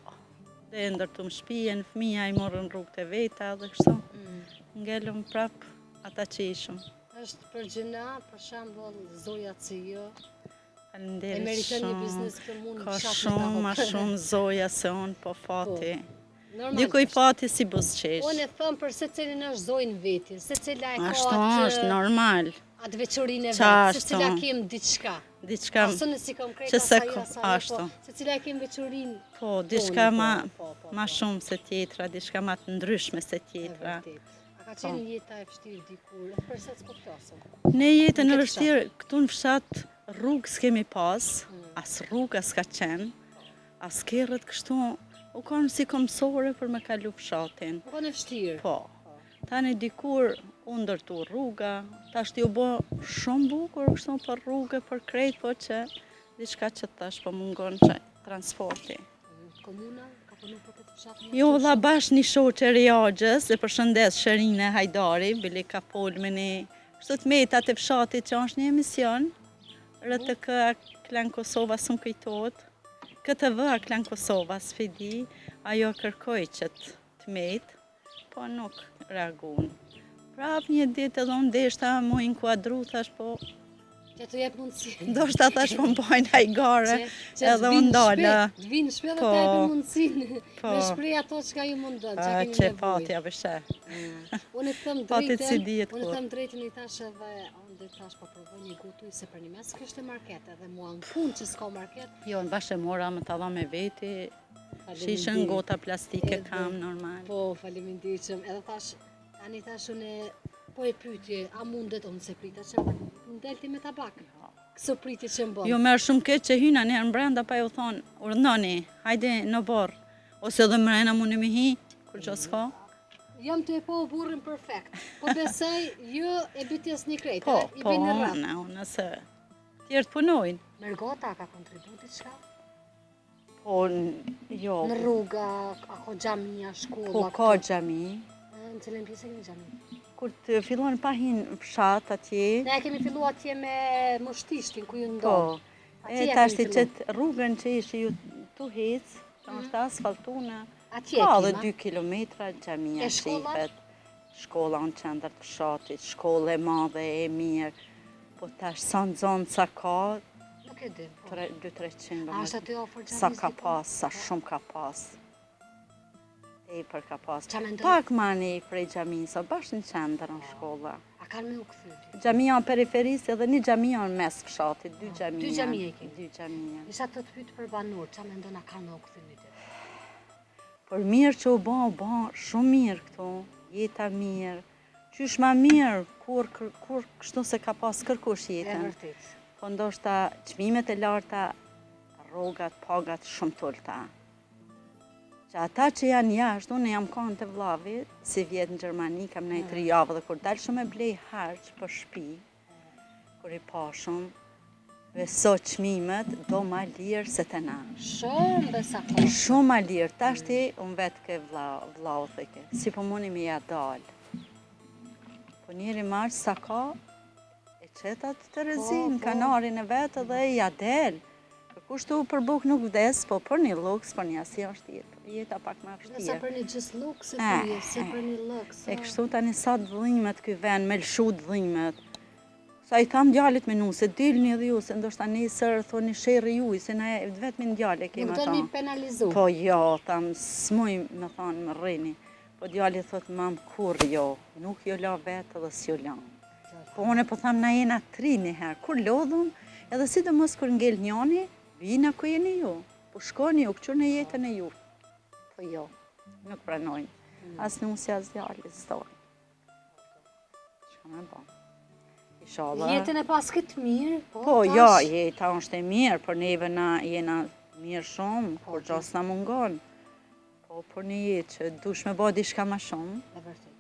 dhe ndërtu më shpijen, fëmija i morën rrugë të veta dhe kështu. Ngellëm prap ata që ishëm. Është për gjëna, për shambull, zojat si jo. E Faleminderit meritën një biznes për mund ka shumë, ma shumë zoja se unë, po fati. Normal. Dikuj fati si buzqesh. Unë e thëmë për se cilin është zojnë veti, se cila e ka Ashtu është, normal. atë veçorin e vetë, se cila kem diçka. Diçka Asë në si kam krejt që se asaj, ashtu. po, se cila e kem veçorin. Po, diçka ma shumë se tjetra, diçka ma të ndryshme se tjetra. A ka qenë jeta e vështirë dikur, e përse s'po plasëm? Ne jetën e vështirë, këtu në fshat rrugë s'kemi pas, as rrugë as ka qenë, as kerët kështu, u konë si komësore për me kalu fshatin. Po në vështirë? Po, tani dikur u ndërtu rruga, tash t'ju bo shumë bukur kështu për rrugë, për krejt, po që diçka që tash po mungon që transporti. Komuna, ka punu për këtë fshat? Jo, dha bash një shoqe Riagjës, e përshëndes Sherine Hajdari, bili ka fol me një kështu të metat e fshatit që është një emision, RTK Klan Kosova s'm kujtohet, KTV Klan Kosova s'fidi, ajo kërkoj që të metë, po nuk reagun. Prap një ditë edhe unë deshta mu inkuadru, thash po, Që të jep mundësi. ndoshta thash po m'bajnë hajgare, edhe unë dala. Të vinë shpe dhe Po. të jepin mundësin. Po. Me shprej ato që ka ju mundon, që keni Që nevojë. patja vëshe. Unë të thëmë Patit si drejten, dihet unë të kur. thëmë drejten i thash edhe, unë dhe thash po provoj një gutuj se për një mes kështë market edhe mua në fund që s'ka market. Jo, në bashkë e mora më të dha me veti, shishën Faleminderit. gota plastike Edhe- kam normal. Po, faleminderit që edhe thash, tani thash unë po e pyetje, a mundet unë se prita që më delti me tabak. Këso pritje që më bënë. Jo merë shumë keq që hyna njerë në brenda pa ju thonë, urdhënoni, hajde në borë, ose edhe mrena mundi me hi, kur që s'ka. Jam të e po burrin perfekt, po besoj ju e bytjes një krejt, Po, i po, bëjnë në rrët. nëse tjertë punojnë. Mërgota ka kontributit diçka? Po, jo, Në rruga, ako xhamia, shkolla. po ka xhami, Në cilën pjesë e kemi xhami? kur të fillon pahin fshat atje, Ne e kemi fillu atje me Mushtishtin, ku ju po, ndonë. Atje e e tash kemi të fillu. qëtë rrugën që ishë ju të hecë, që është asfaltuna, Atje ka e dhe kima. 2 kilometra xhamia E shkollat? shifet, shkolla në qendër të fshatit, shkolla e madhe e mirë, po tash sa në zonë sa ka, Nuk e di. po. 200-300 A është aty afër xhamis? sa ka pas, sa shumë ka pas. E për ka pas. Qa mendon? Pak mani prej xhamisë, sa bashkë në qendër në shkolla. A kanë me u këthyri? Xhamia në periferisë edhe një xhamia në mes fshatit, 2 xhamia. 2 xhamia i keni? 2 xhamia. Isha të pytë për banor, qa mendon a kanë me u këthyri të? Por mirë që u ba, shumë mirë këtu, jeta mirë. Qysh ma mirë, kur kështu se ka pas kërkush E jetën. vërtit. Po ndoshta çmimet e larta, rrogat, pagat shumë tulta. Që ata që janë jashtë, unë jam kanë të vllavi, si vjetë në Gjermani, kam nejtë 3 javë dhe kur dalë shumë e blej harç për shtëpi, kur i pashëm, beso çmimet do ma lirë se të na. Shumë besa ka. Shumë ma lirë, tashti unë vetë ke vlau theke, si po muni me ja dalë. Po njeri marë sa ka, e qetat të rezin, po. kanarin e vetë dhe ja del. Kushtu për buk nuk vdes, po për një luks, për një asja është jetë. Jeta pak ma Nësa vështirë. për një gjës lukë, se Eh, përje, se për një lukë. E kështu tani sa dëllimet ky vend, me lëshu dëllimet. Sa i tham djalit me nu, se dilni edhe ju, se ndoshta nesër thoni sherrë ju, se na vetëm djalë kemi Nuk do mi penalizu. Po jo, tham, s'muj me thonë më rrini. Po djali thot, mam, kur jo, nuk jo la vetë edhe s'jo la. Po une po tham, na jena 3 një herë, kur lodhum, edhe sidomos kur ngel njani, vina ku jeni ju. Po shkoni ju, këqur në jetën e ju. Po jo, nuk pranojnë. As nusja, as djali, s'dojnë. Çka me ba? Inshallah. Jetën e paskit mirë, Po, ja, jeta është e mirë, për neve na jena mirë shumë, kur gjas na mungon. Po, për një jetë që dush me ba diçka ma shumë. E vërtet.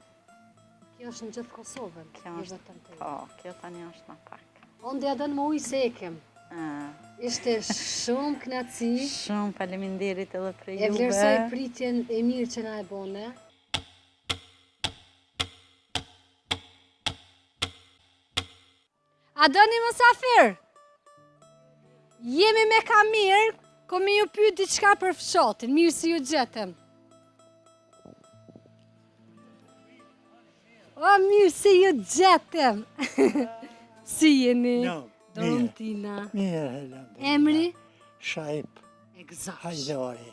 Kjo është në gjithë Kosovën. Kjo është, po, kjo tani është ma pak. Unë dhe më ujë se ekem. Ishte shumë knaci. Shumë faleminderit edhe për juve. E vlerësoj pritjen e mirë që na e bone. A do një mësafir? Jemi me Kamir, ko me ju pyet diçka për fshatin, mirë si ju gjetëm. O, mirë si ju gjetëm. Si jeni? No, Dorontina. mirë, elhamdulillah. Emri? Shaip, Egzakt. hajdari.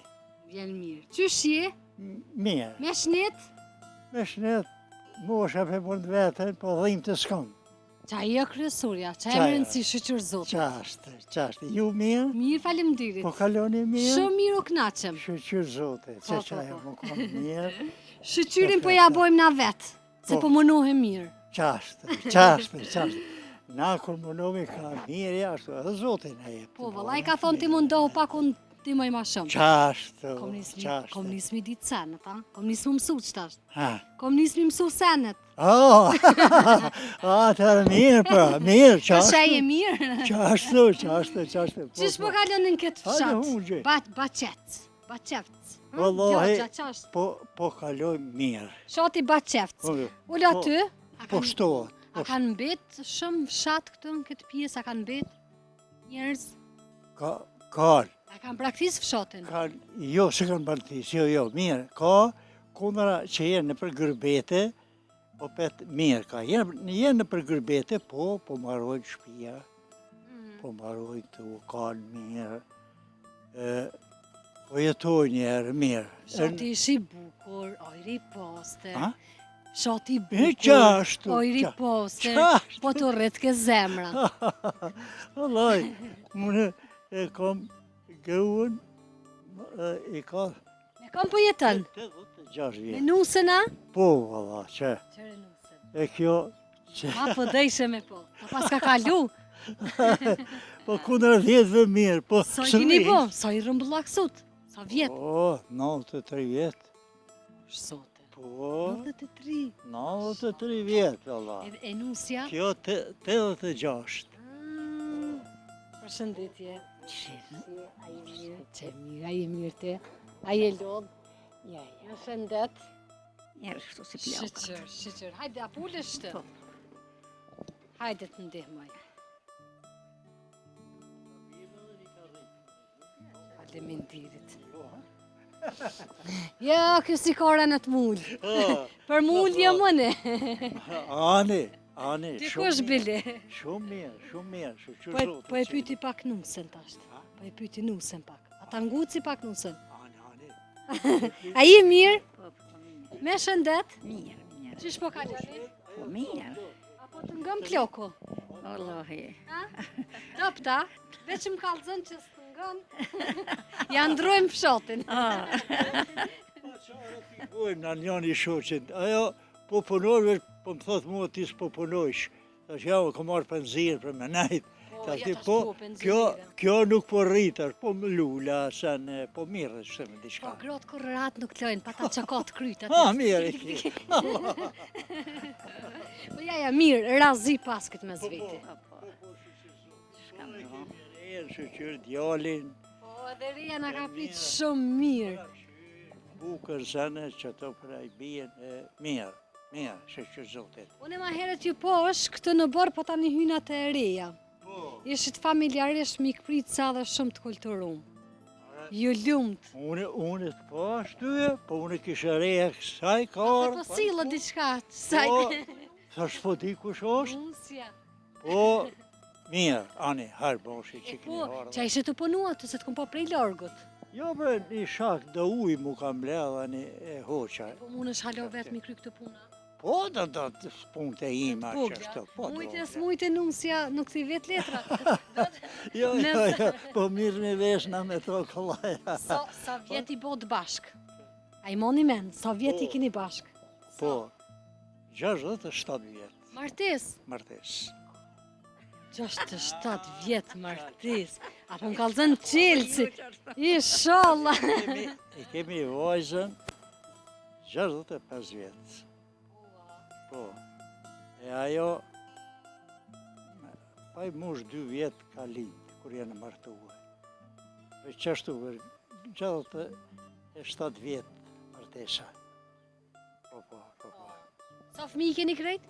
Vjen mirë. Qysh je? Mirë. Me shnit? Me shnet, mosha për mund vetën, po dhim të s'kam. Qa jo kryesurja, qa e Qa më jo. rëndësi shëqër zotë. Qashtë. Ju mirë? Mirë faleminderit. Po kaloni mirë? Shumë mirë u knaqem. Shëqyr zote, Po, se po, qaja po. më konë mirë. Shëqyrin po ja bojmë na vetë, se Po. po mënohem mirë. Qashtë. Na kur mënomi ka mirë jashtu, edhe zote na jep. Po, vëllai ka thonë ti mundohu pak unë ti moj ma shumë. Qashtë, Komunismi ditë senet, a? Komunismi mësu qëtash. Ha. Komunismi mësu senet. Oh, atër mirë pra, mirë, Shaj e qashtë. mirë. Qashtë. Qish po kalon në këtë Hajde, hungje. fshat? Baqevc. Wallahi, Gjatë qasht. po kaloj mirë. Shati Baqevc. Ulla po- ty? Po shtohet. A kanë mbet shumë fshat këtu në këtë pjesë, a kanë mbet njerëz? Ka, A kanë praktis fshatin? jo, se kanë bantis, jo, mirë. Ka kundra që jenë në për gërbete, po petë mirë ka. Jenë në për gërbete, po marojnë shpia, po marojnë të kanë mirë. Po jetoj njerë, mirë. Fshati ishi bukur, ojri poste. Ha? Fshati Qashtu. bukur, ojri poste. Qashtu. Po të rrit ke zemra. Allaj, mune e kam gëuen, e ka Me kam po jetën? 86 Me vjetë. nusën a? Po, valla, që Qëre nusën. e kjo, që A po dejshe me po. Ta pas ka kalu. po kundra 10 mirë, po Sa i kini po? Sa i rëmbullaksut? Sa vjetë? Po, 93 vjetë, Shsote. po, 93. 93 vjetë, valla. E nusja? Kjo 86. Përshëndetje. A je mirë? Që mirë, a je mirë te? A je lodhë? Ja. Në shëndet? Njerë shtu si plaka. Shqyqër. Hajde, a pullësht të? Hajde të ndihmoj. Faleminderit. Jo, kjo si kore në të mullë. Për mullë jë mëne. Ani, Ti kush bile? Shumë mirë, shqyqyr Po zotë. e pyti pak nusën tashtë. Po e pyti nusën pak. A ta nguci pak nusën. Ani. A je mirë? Me shëndet? Mirë. Qish po kaloni? Po mirë. Apo të ngëm kloku? Wallahi. Dopta, veç më kalëzën që së të ngën. Ja ndrojmë fshatin. Bojmë në njëni shoqin, ajo po punojnë, po më thotë mua ti s'po punojsh. Ta që javë ka marrë penzirë për me nejtë. Ta që po, kjo nuk po rritër, po më lula, sen, po mirë shtë me Po, diçka. grotë kërrat nuk lojnë, pa ta që ka të kryt Ha, aty. mirë e ki. Po ja, mirë, razi pas këtë me zveti. Shqyr djalin, Po, edhe rria nga ka prit shumë mirë. bukër sene që të praj bien, mirë, shqyr zotit. Unë e ma heret ju posh, këtë në borë, po tani hynat e reja. Ishit familjarisht mikpritca dhe shumë të kulturum. Ju lumt. Unë të pashtu, po unë kishe reja kësaj karë. Po silë diçka, saj. Po, sa shpo di kush është? Nusja. Po, mirë, ani, harë boshi që keni Po, harë. që ishe të punua të se të kom pa prej largut. Jo, bre, një shak dhe ujë mu kam ledh, ani e hoqa. Po mund është halo vetë mi kry këtë puna. Po, do të punë të ima që Bogla, është. Po, mujtë smujtë nusja nuk si vetë letrat. Jo, jo, Nëse- jo, po mirë me veshna me to kollaja. Sa vjeti bot bashk? A i moni men, sa vjeti kini bashk? Po, 67 vjetë, Martes, martes. 67 vjetë martes. Apo më kalëzën qelësi. Inshallah. I kemi vajzën 65 vjetë. Po, e ajo, pa i mush 2 vjetë ka lindë, kur janë martuar. E qështu, 67 vjetë martesa. Po. Sa fëmi i keni krejt?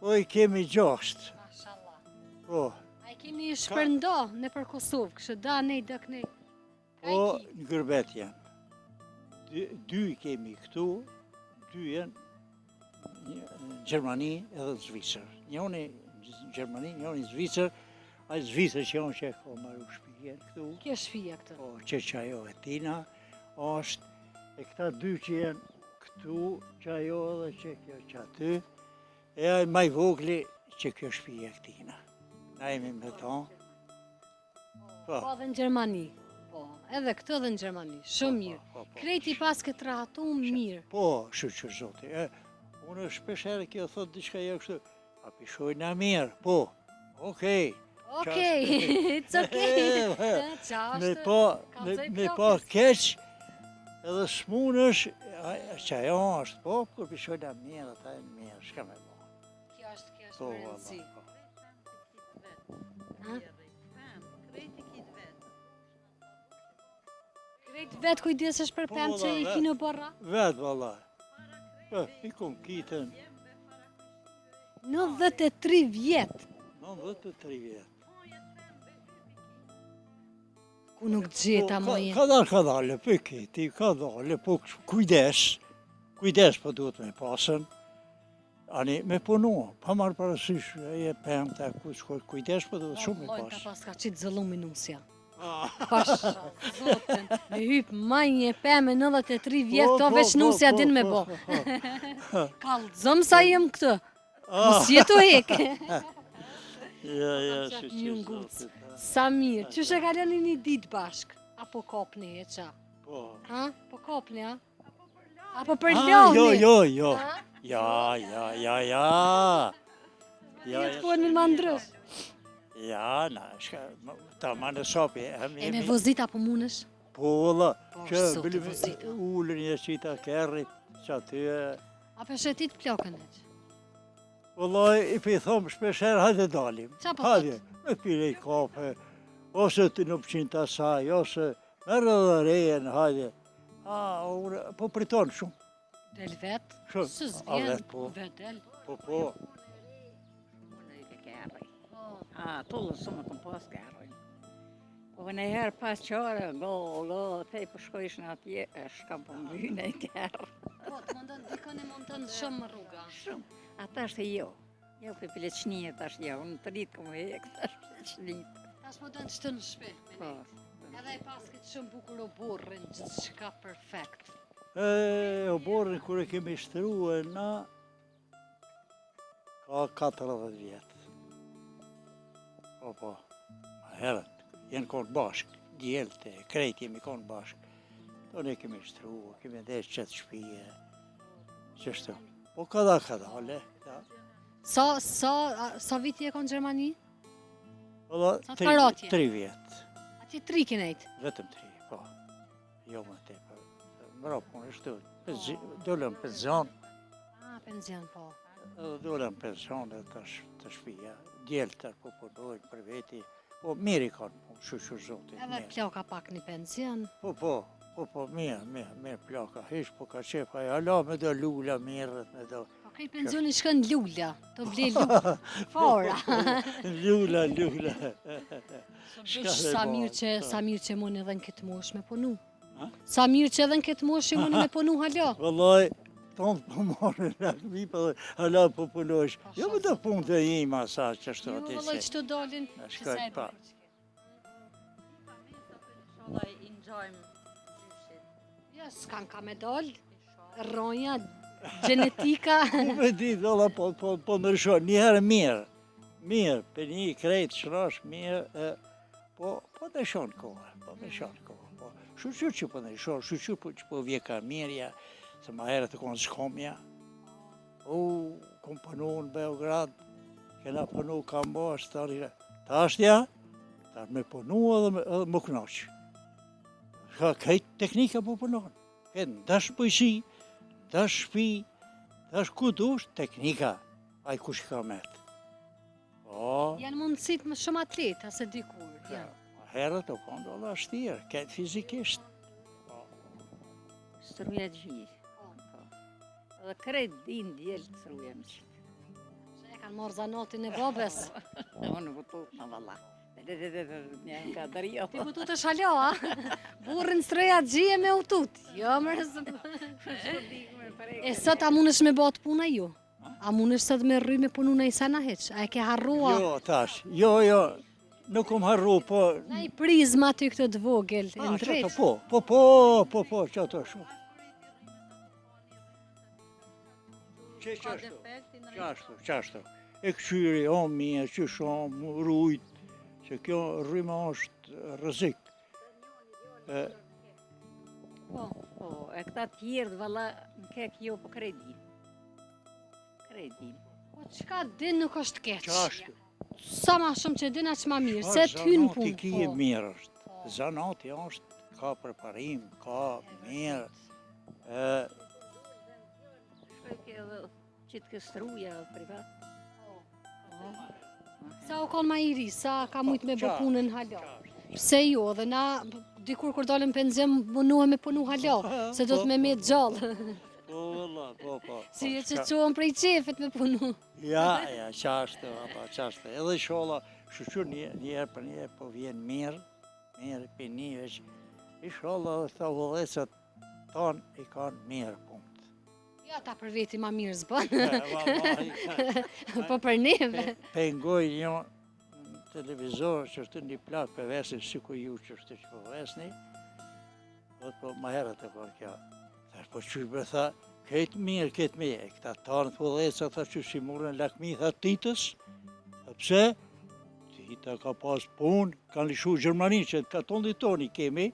Po i kemi 6. Mashallah. Po, A i keni shpërndo në për Kosovë, kështë da nej, dëk nej. po në gërbet janë. 2 kemi këtu, 2 janë në Gjermani edhe në Zvicër. Njoni në Gjermani, njoni në Zvicër, a i Zvicër që janë që e ka marru shpijen këtu. Kjo shpija këtë. Po, që ajo e tina, është, e këta 2 që janë këtu, që ajo edhe që kjo që aty, e aj maj vogli që kjo shpija këtina. Na jemi me ta. Po edhe në Gjermani. Po, edhe këtë dhe në Gjermani. Shumë mirë. Po. Krejti pas këtë rahatu mirë. Po, shqyqër zoti. Unë shpesherë kjo thot diçka jo kështu, a pishojna mirë, po, okej. Okej, it's okej. Qa Me është? po, Kallzoj me po plokës. keq, edhe s'munësh, që ajo është, po, kur pishojna mirë, ata e mirë, shka me bo. Kjo është Po, më rëndësi. po. Ha? Krejti kitë vetë. Krejt vetë kujdesesh për Po, pemë që i valla, ki në borra? Vetë, valla. Po, i kom kitën, 93 vjetë. 93 vjetë. Ku nuk gjeta Po, moje. Ka dalë, për kiti, ka dalë, po kujdes po duhet me pasën, ani me punu, pa marrë parasysh, e pëmë të kujdes po duhet shumë me Vallaj, ka pasën. pas ka qitë zëllumi nusja. Pasha, zotën, me hypë majnje pemë 93 vjetë, to veç nusja din me bo. Kallëzëm sa jem këtë. Mos jetu hek. Ja, qatë që një ngucë. zotit. Sa mirë, që shë kaloni një ditë bashk? Apo kopni e qa? Po. Ha? Po kopni, ha? Apo për Ah, loni? jo. Ha? Ja. Jetë po në mandrësh. Ja, na, ta ma në sopi. E me vozit apo munësh? Po, valla, Po, që zoti, bëllim vozita. ullën e qita kerrit, që aty e... Apo shetit plokën e që? Vallaj, i për i thomë shpesher, hajde dalim. Qa po Hajde, me pire i kafe, ose të në pëqin të asaj, ose merë dhe rejen, hajde. Po priton shumë, Del vetë? Shumë. Së A, zvjen, vet, po. vet del. po. Tullë më kom pas garoj. Po në herë pas qare, te po shkojsh në atje, shkam po mbyne i garë. Po, të mundon, dikon e mundon shumë rruga. Shumë. Ata është jo. Jo për pleçnije tash jo, unë të rritë kom e hek, tash pleçnije. Tash më dënë qëtë në shpe. Po. Edhe i pas këtë shumë bukur o burrin, gjithë shka perfekt. O borën kër e kemi shtruë na, ka 40 vjetë. Po, ma herët, jenë konë bashkë, djelte, krejt jemi konë bashkë. To ne kemi shtruë, kemi ndesh qëtë shpije, qështu. Po kada, le. Sa viti e konë Gjermani? Ola, Sa të karatje? 3 vjetë, Ati 3 kinejt. vetëm 3, po. Jo më te, mra punë shtu, dollëm penzion, Penzion, po. dollëm penzion dhe të shpija, djeltër po punojnë për veti, po mirë i kanë punë, shushur zotin. Edhe ploka pak një penzion. Po, mirë plaka, hish po ka qef, aja la me do lula mirët, me do... Po kej penzioni shkën lula, të ble lula. Fora. Lula. Sa mirë që mund edhe në këtë mosh me punu. Ha? Sa mirë që edhe në këtë mosh që mund me punu halo. Vëllaj, tonë po marrë lakmi, po hala po punosh. Jo më të punë të ima sa që ashtu Ju atë vëllai se. çto dalin. Na shkoj pa. Inshallah i ngjajmë gjyshit. Ja, s'kan ka me dal. Rronja, genetika. Ku me di, valla, po ndryshon, njëherë mirë, për një krejt shrash mirë, po ndryshon kohë, po. Shuqyr që po ndryshon, shuqyr që po vje ka mirja, se ma herë të konë shkomja. Kom punu në Beograd, kena punu Kambosh, ta ashtja, ta me punu edhe më knaqë. Ka kajtë teknika po punon, këtë dash pëjshi, dash shpi, dash ku dush, teknika, aj kush ka metë. Po, Janë mundësit më shumë atleta se dikur. Janë. herët o konë dolla shtirë, këtë fizikisht. Struja gjirë. Edhe krejt din djelë të struja më qitë. E kanë marrë zanatin e babes. Unë vëtu në valla. Një ka dërjo. Ti butut është halo, a? Burrin streja gjie me utut. Jo, mërës. E sot a mundesh me bat puna ju? A mundesh sot me rry me punu në i sana heq? A e ke harrua? Jo, tash, jo, nuk kom harru, po... Na i prizma ty këtë të vogël, e në Qato, drejt. po, qato shumë. Qashtu. E këqyri, o mje, që shumë, rujt, që kjo rryma është rëzik. Po, e këta tjerë valla në kek jo po kredi. Kredi. Po qka din nuk është keq. Qashtu. Sa ma shumë që din aq ma mirë, se t'hyn Zanati punë. kije mirë është. Zanati është, ka përparim, ka mirë. Shkoj ke edhe qitë ke struja privat. Sa u konë ma i ri, sa ka mujt me bë Qa? punën hala. Pse jo, dhe na dikur kur dalim penzion munohem me punu hala, se do të me met gjallë. Po, valla, po. Si e që qohen prej qefet me punu. Ja, qashtu, qashtu. Edhe shola, shqyr njerë për njerë po vjen mirë për një veç. I shola dhe të vëllecat tanë i kanë mirë punët. Ja, ta për veti ma mirë zbën, Vallahi, po për neve. pengoj një në televizor që është një plak për vesin, si ku ju që është që për vesni, po ma herët e për kja. Thash, po që për tha, këtë mirë, e këta tanë të vëllecat, tha që si murën lakmi, tha titës, tha pse? Tita ka pas punë, kanë lishu Gjermani, që ka tonë toni kemi,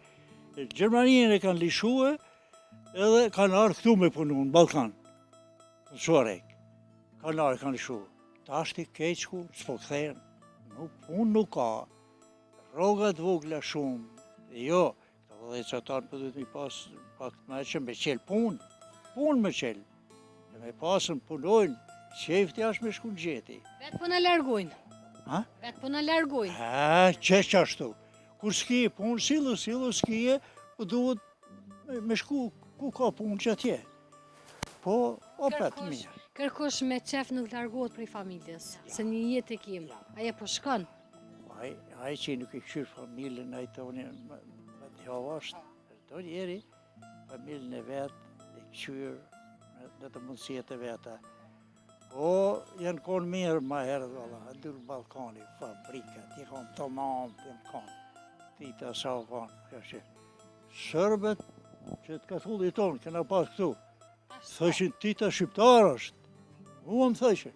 Gjermaninë e kanë lishu edhe kanë arë këtu me punu në Balkan, në Suarek. Kanë arë, kanë lishu. Ta është i keqku, s'po këthejnë. Punë nuk ka. Rogat vogla shumë. Dhe jo, këta vëdhe që tanë për dhëtë mi pas pak të meqen me qelë punë. Punë me qelë. Dhe me pasën punojnë, qefti ashtë me shku në gjeti. Vetë po në largojnë. Ha? Vetë po në largojnë. Që ashtu. Kur s'ki punë, silë s'ki po duhet me shku ku ka punë që atje. Po, opet mirë. Kërkosh me qef nuk largohet prej familjes, se një jetë e kim. Aje po shkon. Ai që nuk i këshyrë familjen, ai toni më të havasht, do njeri, familjen e vetë, e këshyrë në të mundësijet e veta. Po, janë konë mirë ma herët, valla, ndyrë Balkani, fabrika, ti konë tomanë, ti konë, ti të sa konë, kjo që. Sërbet, që të katulli tonë, këna pas këtu, thëshin tita shqiptar është, mua më thëshin,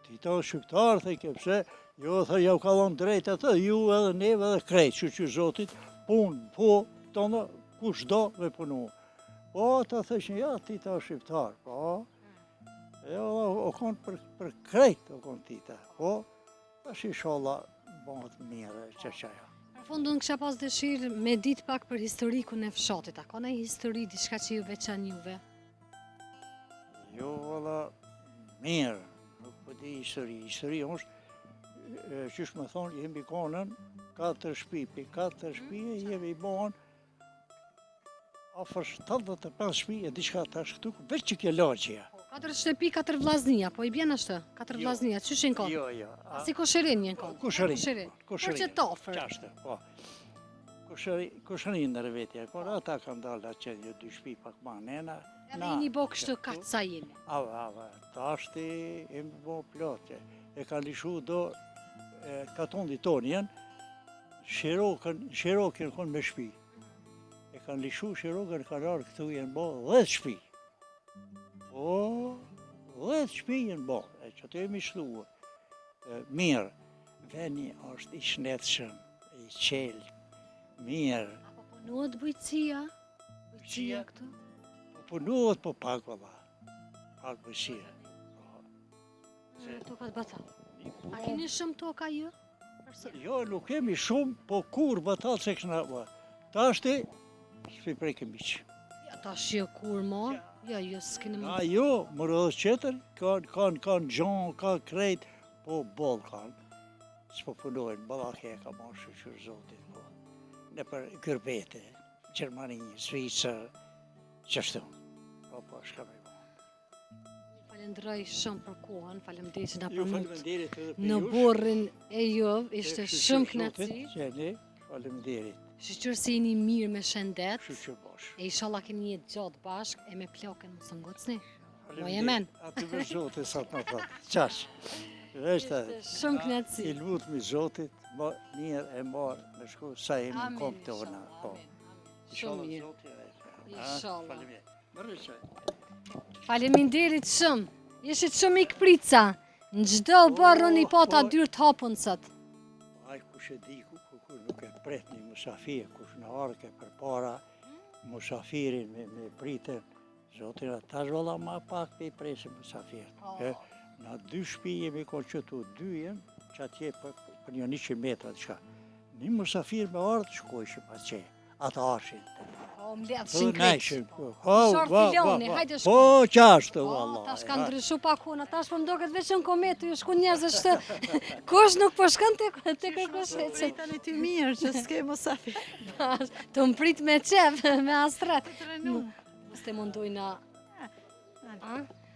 tita shqiptar, thëjke, pse, jo, thë, jau ka dhonë drejt atë, ju edhe neve edhe krejt, që zotit, punë, po, tonë, kush do me punu. Po, ta thëshin, ja, tita shqiptar, po, jo, o konë për krejt, o konë tita, po, tash i sholla, bëhet mire, që qaja. Në fundun kësha pas dëshirë me ditë pak për historikun e fshatit. A ka në histori diçka që ju veçan juve? Jo, valla, mirë, nuk po di histori. Histori është, qysh më thonë, jemi konën, 4 shtëpi, për 4 shtëpi jemi bon, afër 75 shtëpi e diçka tash këtu, veç që kjo lagjeja. 4 shtëpi, 4 vllaznia, po i bjen ashtë? 4 vllaznia, qyshin ka? Jo. Si Koshërin jenë ka? Kushërin. Por që t'afër. Qashtë, po. Kushërin në rëvetja, por ata kanë dalë atë që një 2 shtëpi pak ma nena. Edhe i një bo kështu katë sa jeni. Ava, ta është e më bo plotë. E ka lishu do, katondi tonë janë, Shirokën konë me shpi. E kanë lishu Shirokën, kanë arë këtu janë bo 10 shpi. O, 10 shpi janë bo, e që të jemi shluë. Mirë, veni është i shnetëshëm, i qelë, mirë. Apo punohet bujqësia? Bujqësia këtu? Punohet po pak, baba. Pak bujqësia. Tokat batal. A keni shumë toka ju? Jo, nuk kemi shumë, po kur batal se këna, ta është s'pi prejke miqë. Ja, ta shio kur ma? Ja, ju s'keni më... A jo, më rëdhës qëtër, kanë gjonë, kanë krejt, po bolë kanë. S'po punojnë, balake e ka marrë shqyqër zotit, po. Në për Gërbete, Gjermani, Zvicër, qështu. Po, shka me. Falenderoj shumë për kohën, faleminderit që na Ju përmend faleminderit edhe për në jush. borrin e juv, ishte shumë kënaqësi. Qeni, faleminderit. Shqyqër jeni mirë me shëndet. Shqyqër bosh. E inshallah keni jetë gjatë bashk e me plakën mos ngocni. Mojemen. Aty me Zotit sa të më thotë. Qash. Veshte, Shumë kënaqësi. i lutmi Zotit, mirë e marë me shku sa jemi në kom të ona. Shumë mirë. Inshallah. Faleminderit. Mërëshë. Faleminderit shumë. Jeshit shumë i këprica. Në gjdo barën i pata dyrë të hapun sot. Aj kush e di ku nuk e pret një musafir, kush në arke për para, musafirin me pritën, Zotin tash valla ma pak pe i presim musafir. Na 2 shtëpi jemi konë qëtu, 2 jenë, që atje për një 100 metra të shka. Një musafir me ardhë shkojshim atje, atë arshin. O, më ledhë shinkrit. Po, filoni, hajde shko. Po, qashtu, O, valla. tash ka ndryshu pakuna, tash po mdoket veç në kometë, ju shku njerëz është kush nuk po shkon te kërkosh që Tani ty mirë që s'ke musafir. të mprit me qef, me astret. Mos të mundojna.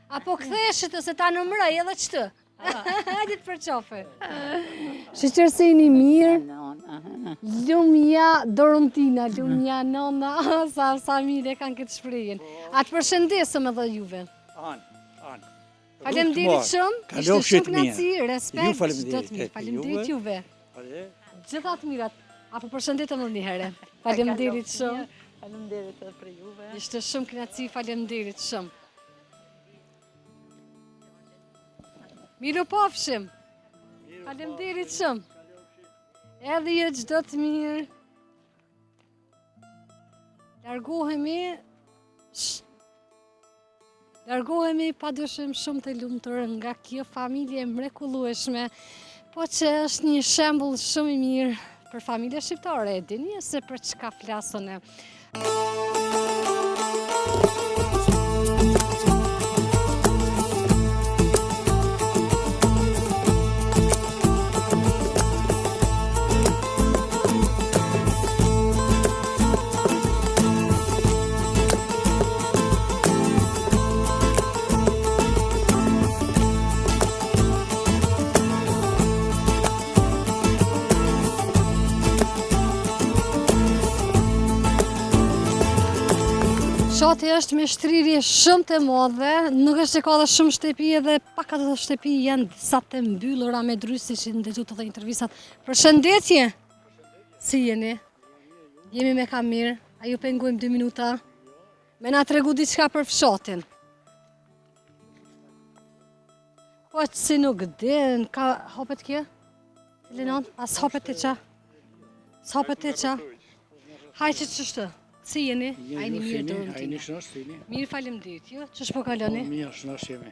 Apo ktheshit ose ta nëmroj edhe qëtë. Hajde të përqofe. Shqyqërsini mirë. Lumja Dorontina, Lumja Nona, sa familje kanë këtë shprehjen. A të përshëndesëm edhe juve. Anë. Faleminderit shumë. Ishte Kalofshit shumë kënaqësi, respekt. Ju faleminderit, çdo të mirë. eti Faleminderit juve. juve. Gjitha të mirat. Apo përshëndetëm edhe një herë. Faleminderit shumë. Faleminderit edhe për juve. Ishte shumë kënaqësi, faleminderit shumë. Miru pafshim. Faleminderit shumë. Edhe ju çdo të mirë. Largohemi padyshim shumë të lumtur nga kjo familje mrekullueshme, po që është një shembull shumë i mirë për familje shqiptare, e dini se për çka flasën e. Shati është me shtrirje shumë të madhe, nuk është që ka dhe shumë shtëpi edhe pak ato shtëpi janë disa të mbyllura me drysi që ndëgju të dhe intervistat. Përshëndetje! Si jeni? Jemi me kamerë, a ju pengojmë 2 minuta? Me na tregu diçka për fshatin. Po që si nuk din, ka hapet kje? Linon, as hapet të qa? S'hapet të qa? Hajde që qështë? Si jeni? Ajni mirë Dorontina. Ajni shnash, si jeni? Mirë faleminderit ju. Ç'është po kaloni? Mirë shnash jemi.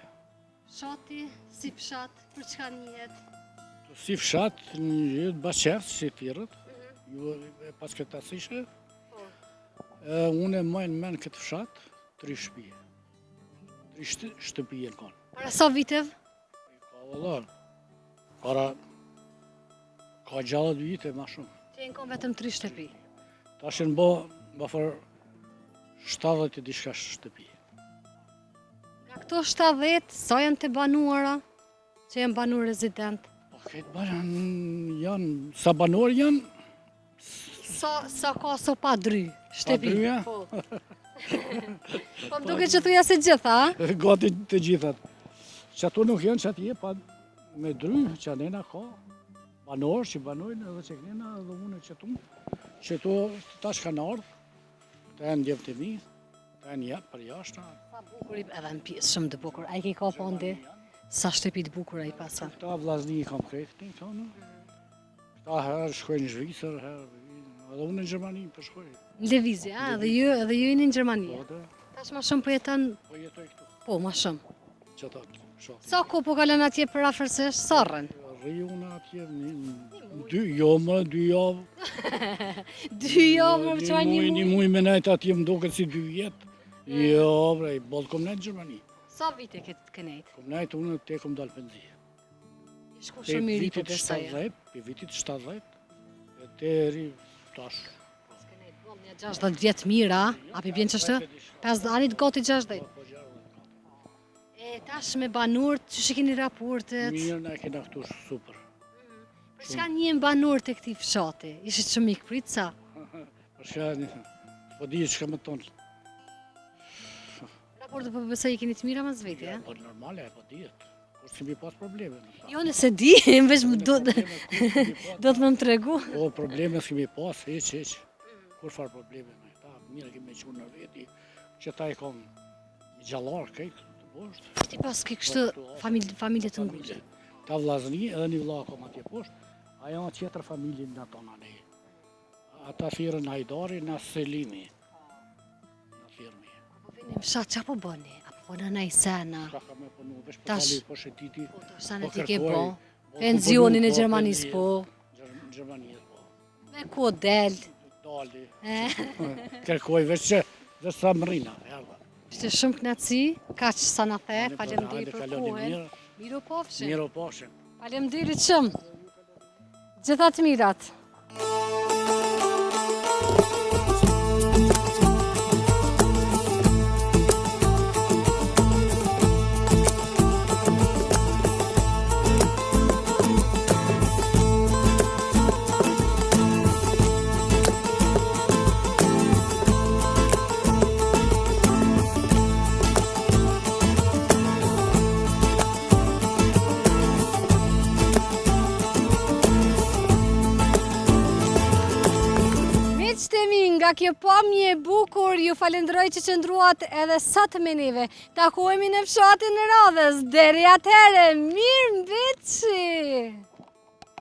Fshati, si fshat, për çka njihet? Si fshat, një bashkërt, si firët, ju e pas këtë asishe. Unë e majnë men këtë fshat, 3 shtëpi. 3 shtëpi e kanë. Para sa viteve? Ka vëllar. Ka gjallë 2 vite ma shumë. Që në kom vetëm 3 shtëpi. Ta shenë ba për 70 e dishka shtëpi. Nga këto 70, sa janë të banuara? Që janë banuar rezident? Po këtë janë, sa banor janë, Sa ka so pa dry? Shtëpi? dryja? Po. Po më duket që thuja se gjitha, a? Gati të gjithat. Që ato nuk janë që atje, pa me dry, që anena ka, banorë që banojnë edhe që kënena edhe unë që to tash kanë ardhë, të janë djevë të mi, të janë jetë për jashtë. Sa bukur edhe në pjesë shumë të bukur. A i ke ka pondi? Sa shtëpi të bukur a i pasa? Këta vllazni i kam kretë, një tonë. Këta herë shkojnë në Zhvisër, edhe unë në Gjermani për shkojnë. Në lëvizje, a? Edhe ju jeni në Gjermani. Po dhe, Tash ma shumë po jeton, po jetoj këtu, po ma shumë. që ta shohë. Sa ko po kalon atje për afërsisht, sa rrën? Rri unë atje, dy javë. 2 javë më çaj një Një muj. muj me nejtë atje më doket si 2 vjetë. Jo, bre, bollë kom nejtë në Gjermani. Sa vite këtë kënejt? Kom nejtë unë te kom dalë penzi. Shku shumë miri po vitit besoj. 70, pe vitit 70, e te ri tash. Kënejt boll një 60 vjet mira, api bjen çështë? 50 anit gati 60. E tash me banurt, që shikini raportet? Mirë, ne kena këtu super. Për çka njën banurt e këtij fshati? Ishit shumë i pritsa? Për shka, po di që ka më tonë. Raportet po besoj i keni të mira mas veti, e? Po normale, po dihet. Kur s'kemi pas probleme. Jo nëse di, veç më do të më tregu. Po probleme s'kemi pas, heq. Kur farë probleme me ta, mirë kemi qenë në veti, që ta i kom një gjallar këtë të poshtë. Ti pas ke kështu familje të ngushtë. Ta vllazni edhe një vlla kom atje poshtë, ajo tjetër familje nga tona ne. Ata thirrën Hajdari na Selimi. Na thirrmi. Po vini në fshat, qa po bëni? Apo në nej sena? Ka ka me punu, vesh për Tash- tali poshtë e titi. Po të sene ti Po ke kërkoj, bo? po Pensionin e po, Gjermanis po? Gjermanis po. Me ku del? Dali. E? Kërkoj veç që dhe sa më rrina. Erdha. Ishte shumë knatësi, kaq sa na the, Hajde, faleminderit për kaloni kohën. mirë. Miru pofshin. Miro poshtë. Faleminderit shumë. Gjitha të mirat. Miqtemi, nga kjo pamje e bukur, ju falenderoj që qëndruat edhe sa të me neve. Takohemi në fshatin e radhës, deri atëhere, mirë mbeqi!